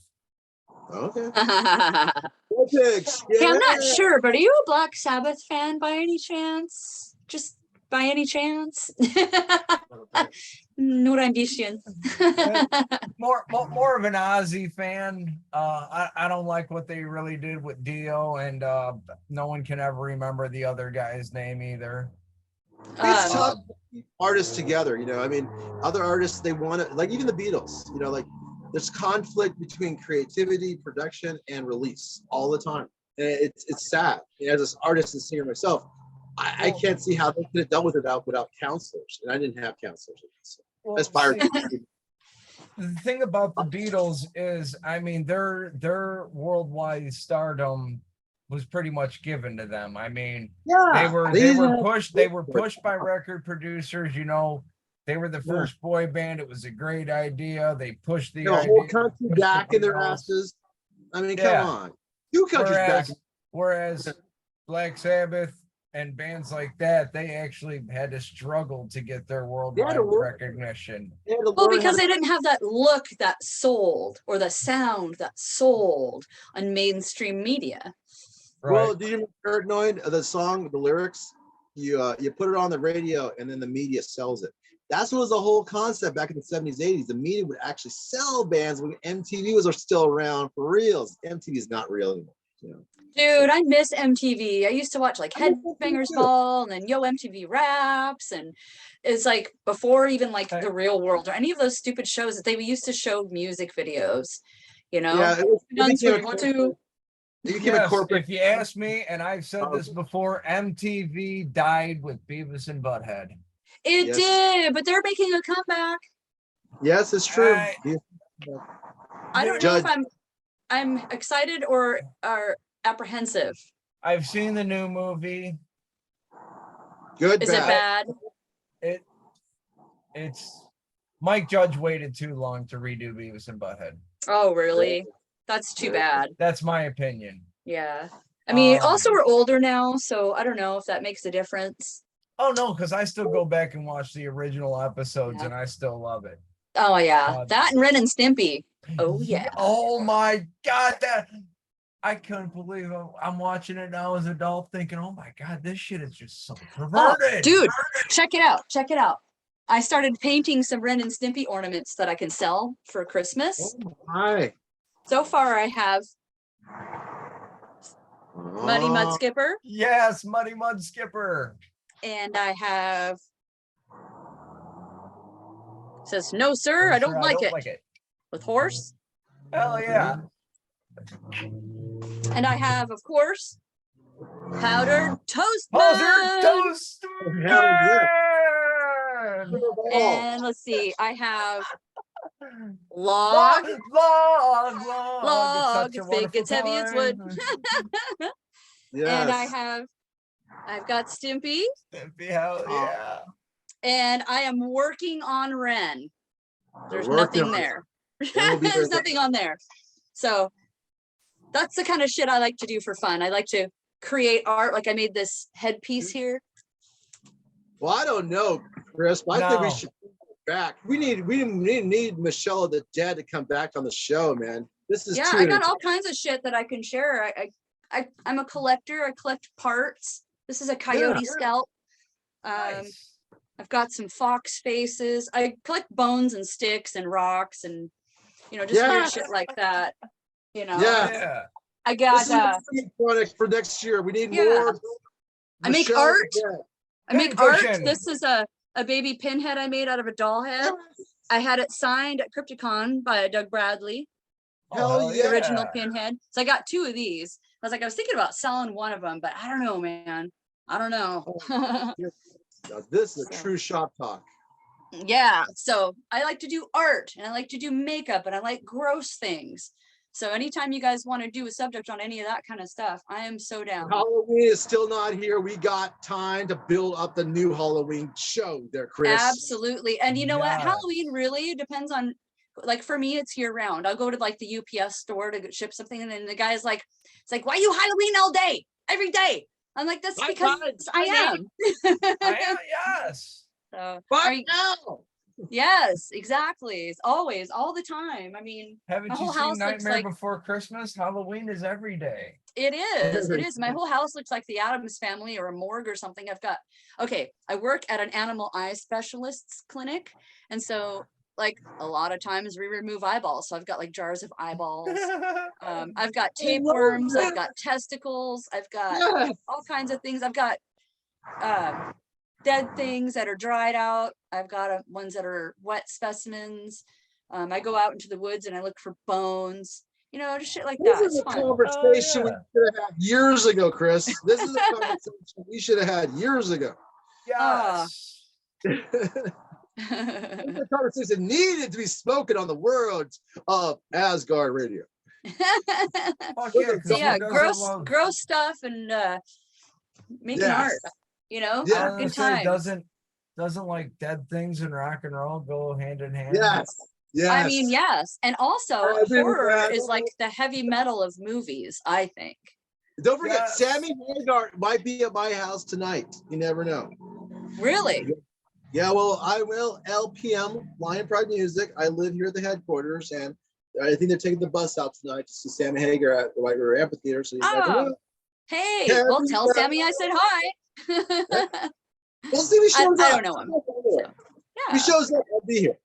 Okay. Hey, I'm not sure, but are you a Black Sabbath fan by any chance? Just by any chance? No ambition. More of an Ozzy fan. I don't like what they really did with Dio, and no one can ever remember the other guy's name either. It's tough to keep artists together, you know. I mean, other artists, they want to, like even the Beatles, you know, like there's conflict between creativity, production, and release all the time. And it's sad. You know, as an artist and singer myself, I can't see how they could have dealt with it without counselors. And I didn't have counselors. So the thing about the Beatles is, I mean, their worldwide stardom was pretty much given to them. I mean, they were pushed by record producers, you know. They were the first boy band. It was a great idea. They pushed the whole country back in their asses. I mean, come on. 2 countries back. Whereas Black Sabbath and bands like that, they actually had to struggle to get their worldwide recognition. Well, because they didn't have that look that sold, or the sound that sold on mainstream media. Right. Well, do you remember Paranoid, the song, the lyrics? You put it on the radio and then the media sells it. That's what was the whole concept back in the 70s, 80s. The media would actually sell bands when MTV was still around for reals. MTV is not real anymore. You know? Dude, I miss MTV. I used to watch like Headbangers Ball and then Yo MTV Raps, and it's like before even like The Real World or any of those stupid shows that they used to show music videos. You know, if you ask me, and I've said this before, MTV died with Beavis and Butthead. It did, but they're making a comeback. Yes, it's true. I don't know if I'm excited or apprehensive. I've seen the new movie. Good. Is it bad? It's Mike Judge waited too long to redo Beavis and Butthead. Oh, really? That's too bad. That's my opinion. Yeah. I mean, also we're older now, so I don't know if that makes a difference. Oh, no, because I still go back and watch the original episodes and I still love it. Oh, yeah. That and Ren and Stimpy. Oh, yeah. Oh, my God. I couldn't believe I'm watching it now as an adult thinking, oh, my God, this shit is just so perverted. Oh, dude, check it out. Check it out. I started painting some Ren and Stimpy ornaments that I can sell for Christmas. Oh, my. So far, I have Muddy Mud Skipper. Yes, Muddy Mud Skipper. And I have, says, no, sir, I don't like it. With horse. Hell yeah. And I have, of course, powdered toast. Powdered toast. And let's see, I have Log, Log. it's big, it's heavy, it's wood. And Yes. I've got Stimpy. Yeah. And I am working on Ren. There's We're working nothing on there. It'll be There's there. nothing on there. So that's the kind of shit I like to do for fun. I like to create art. Like I made this headpiece here. Well, I don't know, Chris, but I think we No. should bring it back. We need Michelle of the Dead to come back on the show, man. This is Yeah, too I got all kinds of shit that I can share. I'm a collector. I collect parts. This is a coyote scalp. Nice. I've got some fox faces. I collect bones and sticks and rocks and just weird shit like that. Yeah. Yeah. I got This is a product for next year. We need Yeah. more. I make Michelle of art. the Dead. I make art. Pincushion. This is a baby pinhead I made out of a doll head. I had it signed at Crypticon by Doug Bradley, Hell the yeah. original pinhead. So I got 2 of these. I was thinking about selling one of them, but I don't know, man. I don't know. Now, this is a So. true shop talk. Yeah. So I like to do art and I like to do makeup and I like gross things. So anytime you guys want to do a subject on any of that kind of stuff, I am so down. Halloween is still not here. We got time to build up the new Halloween show there, Chris. Absolutely. And you know what? Yes. Halloween really depends on, like for me, it's year round. I'll go to like the UPS store to ship something. And then the guy's like, it's like, why are you Halloween all day, every day? I'm like, that's because I am. I am, yes. So, Right now. yes, exactly. It's always, all the time. I mean, Haven't my you whole seen house looks Nightmare like Before Christmas? Halloween is every day. it is. It is. My whole house looks like the Addams Family or a morgue or something. I work at an animal eye specialist's clinic. And so like a lot of times we remove eyeballs. So I've got like jars of eyeballs. I've got tapeworms. I've got testicles. I've got Yes. all kinds of things. I've got dead things that are dried out. I've got ones that are wet specimens. I go out into the woods and I look for bones. Just shit like This that. is It's a fun. conversation we yeah. should have had years ago, Chris. This is a conversation we should have had years ago. Yes. This is a conversation needed to be spoken on the words of Asgard Radio. Fuck yeah, 'cause So yeah, who doesn't love- gross stuff and making Yes. art. Yeah. I was gonna Good say, times. doesn't like dead things and rock and roll go hand in hand? Yes. Yes. I mean, yes. And also I agree with horror that. is like the heavy metal of movies, I think. Don't forget, Yes. Sammy Hagar might be at my house tonight. You never know. Really? Yeah, well, I will. LPM, Lion Pride Music. I live here at the headquarters, and I think they're taking the bus out tonight to see Sammy Hagar at the White River Amphitheater. So you never Oh. know. Hey, Yeah, well, we tell got- Sammy I said hi. We'll see if he shows I up. don't know him. If Yeah. he shows up, I'll be here.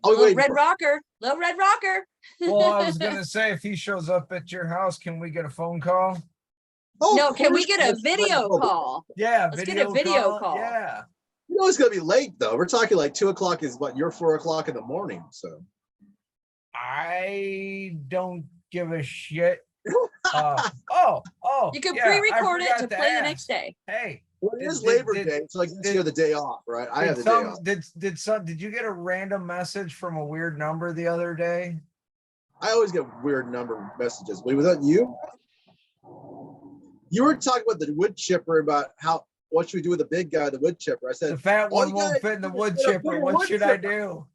I'll be Little waiting red for him. rocker. Little red rocker. Well, I was gonna say, if he shows up at your house, can we get a phone call? Oh, No, of can we course, get a Chris. video call? Yeah, Let's get a video call. Yeah. You know it's gonna be late though. We're talking like 2:00 is what, your 4:00 in the morning. So I don't give a shit. Oh, You could yeah, I pre-record it forgot to play the ask. next day. Hey, well, it is Did- Labor did- Day, so I guess you have the day off, right? I have did the day some off. did you get a random message from a weird number the other day? I always get weird number messages. Wait, was that you? You were talking about the wood chipper, about what should we do with the big guy, the wood chipper. I The said, fat all one you won't gotta fit in the do is wood get a chipper. bigger What wood should I chipper. do?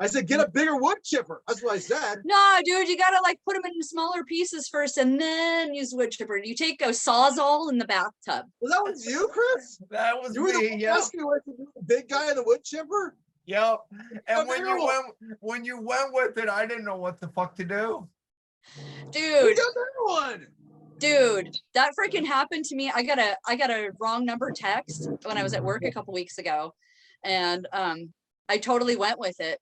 I said, get a bigger wood chipper. That's what I said. No, dude, you gotta like put them in smaller pieces first and then use wood chipper. You take a sawzall in the bathtub. Well, that was you, Chris. That was You were the me. one Yep. asking what to do with the big guy and the wood chipper. Yep. And Oh, when you went with it, I didn't know what the fuck to do. We Dude, got that one. dude, that freaking happened to me. I got a wrong number text when I was at work a couple weeks ago. And I totally went with it.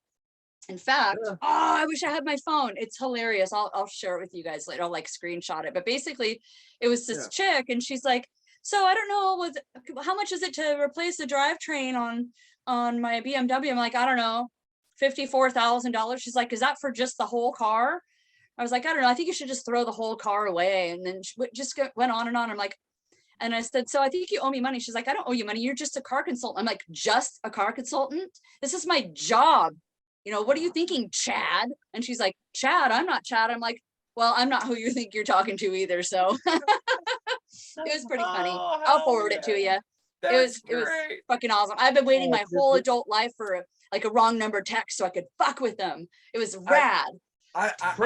In fact, Yeah. I wish I had my phone. It's hilarious. I'll share it with you guys later. I'll like screenshot it. But basically, it was this chick, and she's like, "So I don't know, how much is it to replace the drivetrain on my BMW?" I'm like, "I don't know, $54,000." She's like, "Is that for just the whole car?" I was like, "I don't know. I think you should just throw the whole car away." And then she went on and on. I'm like, and I said, "So I think you owe me money." She's like, "I don't owe you money. You're just a car consultant." I'm like, "Just a car consultant? This is my job. what are you thinking, Chad? And she's like, Chad, I'm not Chad. I'm like, well, I'm not who you think you're talking to either. So it was pretty funny. Oh, I'll hell forward it to yeah. you. That's It was great. fucking awesome. I've been waiting my whole good. adult life for a wrong number text so I could fuck with them. It was rad. I've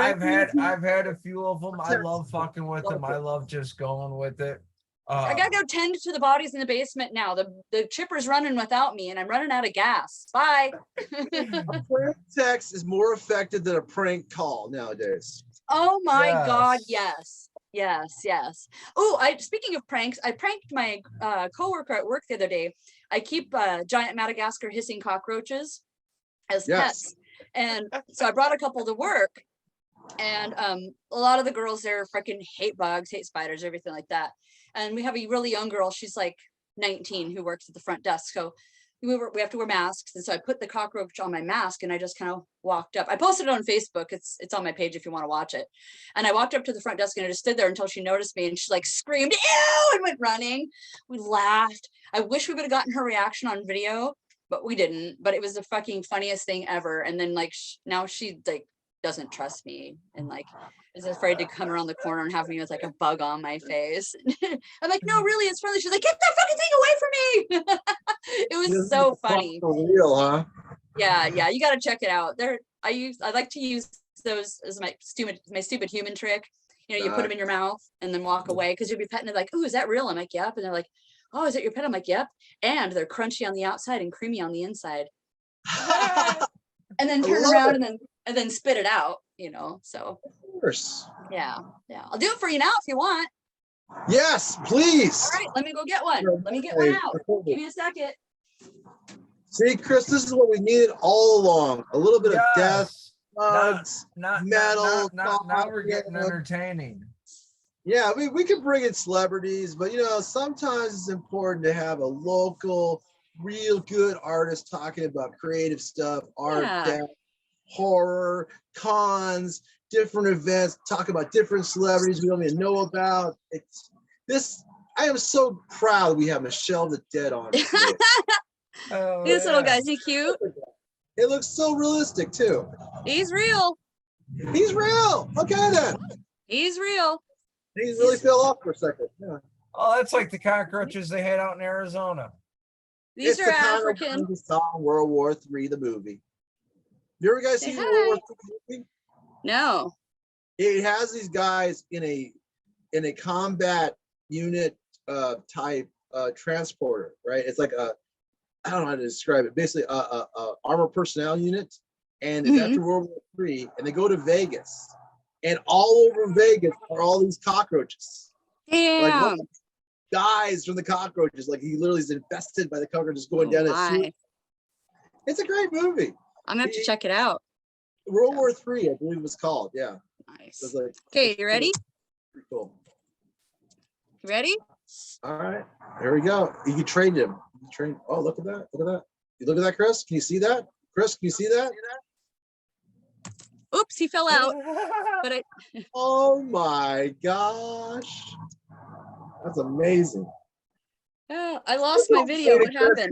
had a few of them. I love fucking with them. I Okay. love just going with it. I gotta go tend to the bodies in the basement now. The chipper's running without me and I'm running out of gas. Bye. A prank text is more effective than a prank call nowadays. Oh my God, Yes. yes. Oh, speaking of pranks, I pranked my coworker at work the other day. I keep giant Madagascar hissing cockroaches as pets. And so I brought a couple to work, and a lot of the girls there freaking hate bugs, hate spiders, everything like that. And we have a really young girl, she's like 19, who works at the front desk. So we have to wear masks. And so I put the cockroach on my mask and I just kind of walked up. I posted it on Facebook. It's on my page if you want to watch it. And I walked up to the front desk and I just stood there until she noticed me, and she like screamed, ew, and went running. We laughed. I wish we would have gotten her reaction on video, but we didn't. But it was the fucking funniest thing ever. And then like now she like doesn't trust me and like is afraid to come around the corner and have me with like a bug on my face. I'm like, no, really, it's friendly. She's like, get that fucking thing away from me. It was so funny. For real, huh? Yeah, you got to check it out. I like to use those as my stupid human trick. You put them in your mouth and then walk away because you'll be petting it like, oh, is that real? I'm like, yep. And they're like, oh, is it your pet? I'm like, yep. And they're crunchy on the outside and creamy on the inside. And then turn around and then spit it out, so Of course. yeah, I'll do it for you now if you want. Yes, please. All right, let me go get one. Let me get one out. Give me a second. See, Chris, this is what we needed all along. A little bit of death, bugs, metal. Now we're getting entertaining. Yeah, we can bring in celebrities, but sometimes it's important to have a local, real good artist talking about creative stuff, art, death, horror, cons, different events, talk about different celebrities we don't even know about. I am so proud we have Michelle the Dead on. Oh, This little guy's he cute. It looks so realistic too. He's real. He's real. Okay then. He's real. He really fell off for a second. Yeah. Oh, that's like the cockroaches they had out in Arizona. These are African. Kind of we saw in World War III, the movie. You ever guys Say seen hi. World War III movie? No. It has these guys in a combat unit type transporter, right? It's like I don't know how to describe it. Basically, a armor personnel unit, and it's after World War III, and they go to Vegas, and all over Vegas are all these cockroaches. Damn. Like one dies from the cockroaches, like he literally is infested by the cockroaches going down his suit. It's a great movie. I'm gonna have to check it out. World War III, I believe it was called. Yeah. Nice. Like, Okay, you ready? Pretty cool. You ready? All right, here we go. You can trade him. Oh, look at that. Look at that. You look at that, Chris? Can you see that? Chris, can you see that? Oops, he fell out. But Oh my gosh. That's amazing. I lost my video. What happened?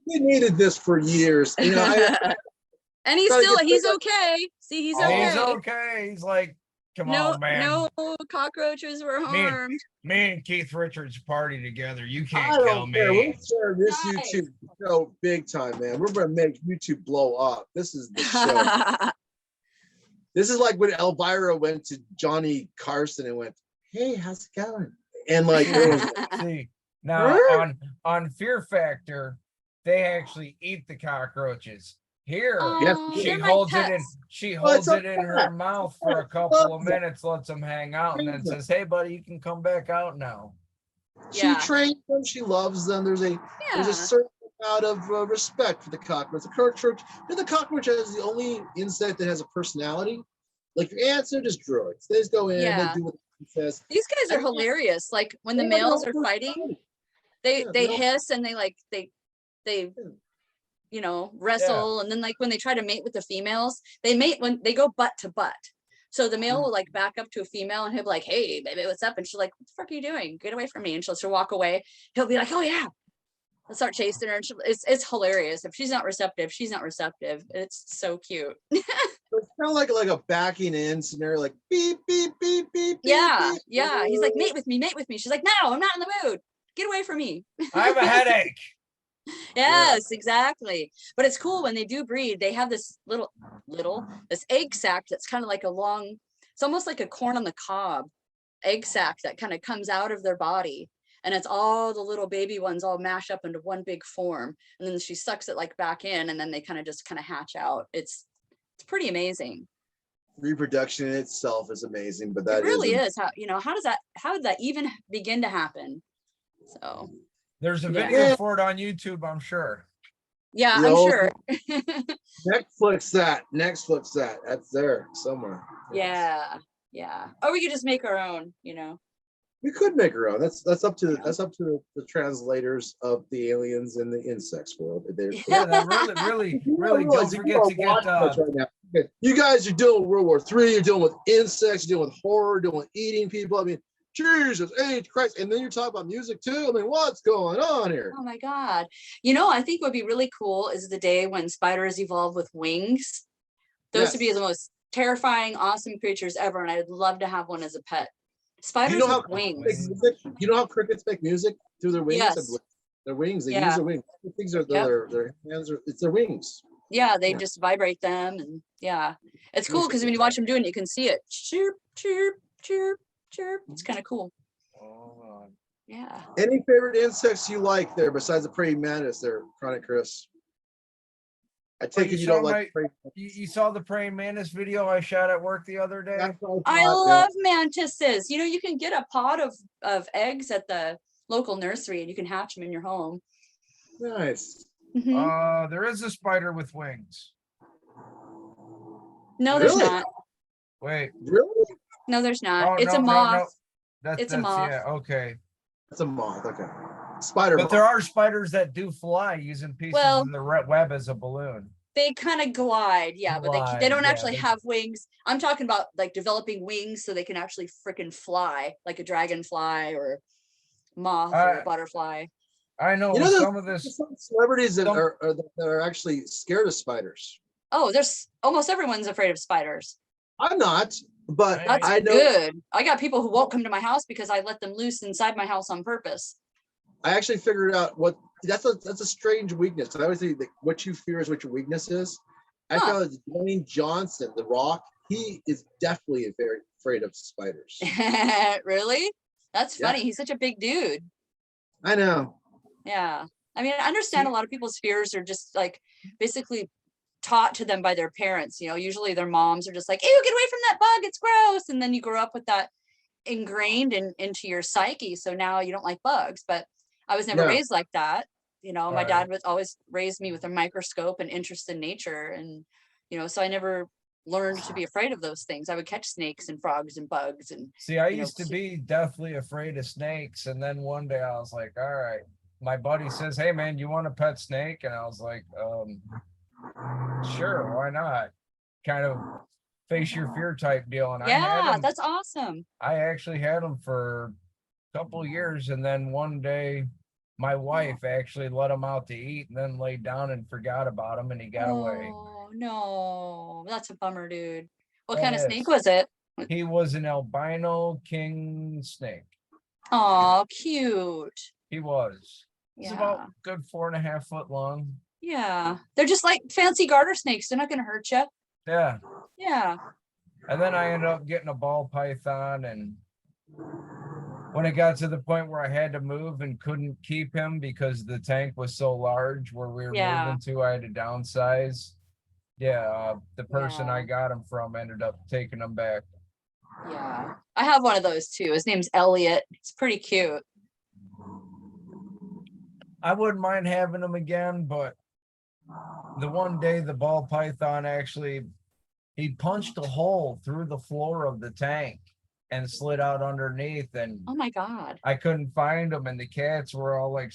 We needed this for years. And he's okay. See, he's okay. He's okay. He's like, come on, man. No cockroaches were harmed. Me and Keith Richards party together. You I can't kill don't care. me. We're sharing this Nice. YouTube show big time, man. We're gonna make YouTube blow up. This is the show. This is like when Elvira went to Johnny Carson and went, "Hey, how's it going?" And like, it was, See, now on Fear Factor, they actually eat the cockroaches. Here, Yes. she they're my holds it in. pets. She Well, holds it's it in her mouth for a couple of minutes, lets them hang out, and then says, "Hey, buddy, you can come back out now." she Yeah. trains them. She loves them. There's a Yeah. certain amount of respect for the cockroach. The cockroach is the only insect that has a personality. Like your ants are just droids. They just go in, Yeah. they do what it says. These guys are hilarious. Like when the They have males no are fighting, personality. they Yeah, they no. hiss and they wrestle, and then like when they try to mate with the females, they mate when they go butt to butt. So the male will like back up to a female and he'll be like, "Hey baby, what's up?" And she's like, "What the fuck are you doing? Get away from me." And she'll walk away. He'll be like, "Oh yeah." They'll start chasing her, and it's hilarious. If she's not receptive, she's not receptive. It's so cute. It's kind of like a backing in scenario, like beep, beep, beep, beep, Yeah, beep. yeah. He's like, mate with me, mate with me. She's like, no, I'm not in the mood. Get away from me. I have a headache. Yes, exactly. But it's cool when they do breed. They have this this egg sac that's kind of like a long, it's almost like a corn on the cob egg sac that kind of comes out of their body. And it's all the little baby ones all mashed up into one big form. And then she sucks it like back in, and then they kind of hatch out. It's pretty amazing. Reproduction in itself is amazing, but that It really is is. How did that even begin to happen? So There's a Yeah. video for it on YouTube, I'm sure. yeah, The I'm old- sure. Netflix that. That's there somewhere. Yeah, yeah. Or we could just make our own, We could make our own. That's up to Yeah. the translators of the aliens in the insects world. Yeah, that really don't forget to get right now. Okay, you guys are dealing with World War III, you're dealing with insects, you're dealing with horror, dealing with eating people. I mean, Jesus, H Christ. And then you're talking about music too. I mean, what's going on here? Oh my God. I think what would be really cool is the day when spiders evolve with wings. Those would be the most terrifying, awesome creatures ever. And I'd love to have one as a pet. Spiders You know with wings. You know how crickets make music through their wings? Yes. Their wings, they Yeah. use their wings. Things are their hands it's their wings. Yeah, they Yeah. just vibrate them. And yeah, it's cool because when you watch them doing it, you can see it. Chirp, chirp, chirp, chirp. It's kind of cool. Yeah. Any favorite insects you like there besides the praying mantis there, Chronic Chris? I take it you don't like praying mantis. You saw the praying mantis video I shot at work the other day? That's what I thought, love mantises. You can get a pod of eggs at the local nursery and you can hatch them in your home. yeah. Nice. Mhm. There is a spider with wings. No, there's Really? not. Wait. Really? No, there's not. Oh, It's a no, moth. no. That's a moth. Yeah, okay. That's a moth. Okay. Spider But moth. there are spiders that do fly using pieces Well, of the web as a balloon. They kind of glide, yeah, but they Glide, don't yeah, actually they- have wings. I'm talking about like developing wings so they can actually freaking fly, like a dragonfly or moth or a butterfly. I know You know, there's some of this. some celebrities that some- are actually scared of spiders. Oh, there's almost everyone's afraid of spiders. I'm not, but That's I know good. I got people who won't come to my house because I let them loose inside my house on purpose. I actually figured out what that's a strange weakness. I always think that what you fear is what your weakness is. I Huh. found that Dwayne Johnson, The Rock, he is definitely very afraid of spiders. Really? That's Yeah. funny. He's such a big dude. I know. Yeah. I mean, I understand a lot of people's fears are just like basically taught to them by their parents. Usually their moms are just like, ew, get away from that bug. It's gross. And then you grow up with that ingrained into your psyche. So now you don't like bugs. But I was never Yeah. raised like that. My Right. dad was always raised me with a microscope and interest in nature. And, so I never learned to be afraid of those things. I would catch snakes and frogs and bugs. And See, I you know, used to be deathly afraid of snakes. And then one day I was like, all right. My buddy says, hey man, you want a pet snake? And I was like, sure, why not? Kind of face your fear type deal. And yeah, that's awesome. I actually had them for a couple of years. And then one day my wife actually let him out to eat and then laid down and forgot about him and he got away. Oh, no. That's a bummer, dude. What That kind of snake is. was it? He was an albino king snake. Oh, cute. He was. He's Yeah. about good 4.5 foot long. Yeah. They're just like fancy garter snakes. They're not going to hurt you. Yeah. Yeah. And then I ended up getting a ball python. And when it got to the point where I had to move and couldn't keep him because the tank was so large where we were Yeah. moving to, I had to downsize. Yeah. The person I Yeah. got him from ended up taking him back. Yeah. I have one of those too. His name's Elliot. It's pretty cute. I wouldn't mind having him again, but the one day the ball python actually, he punched a hole through the floor of the tank and slid out underneath, and Oh my God. I couldn't find him, and the cats were all like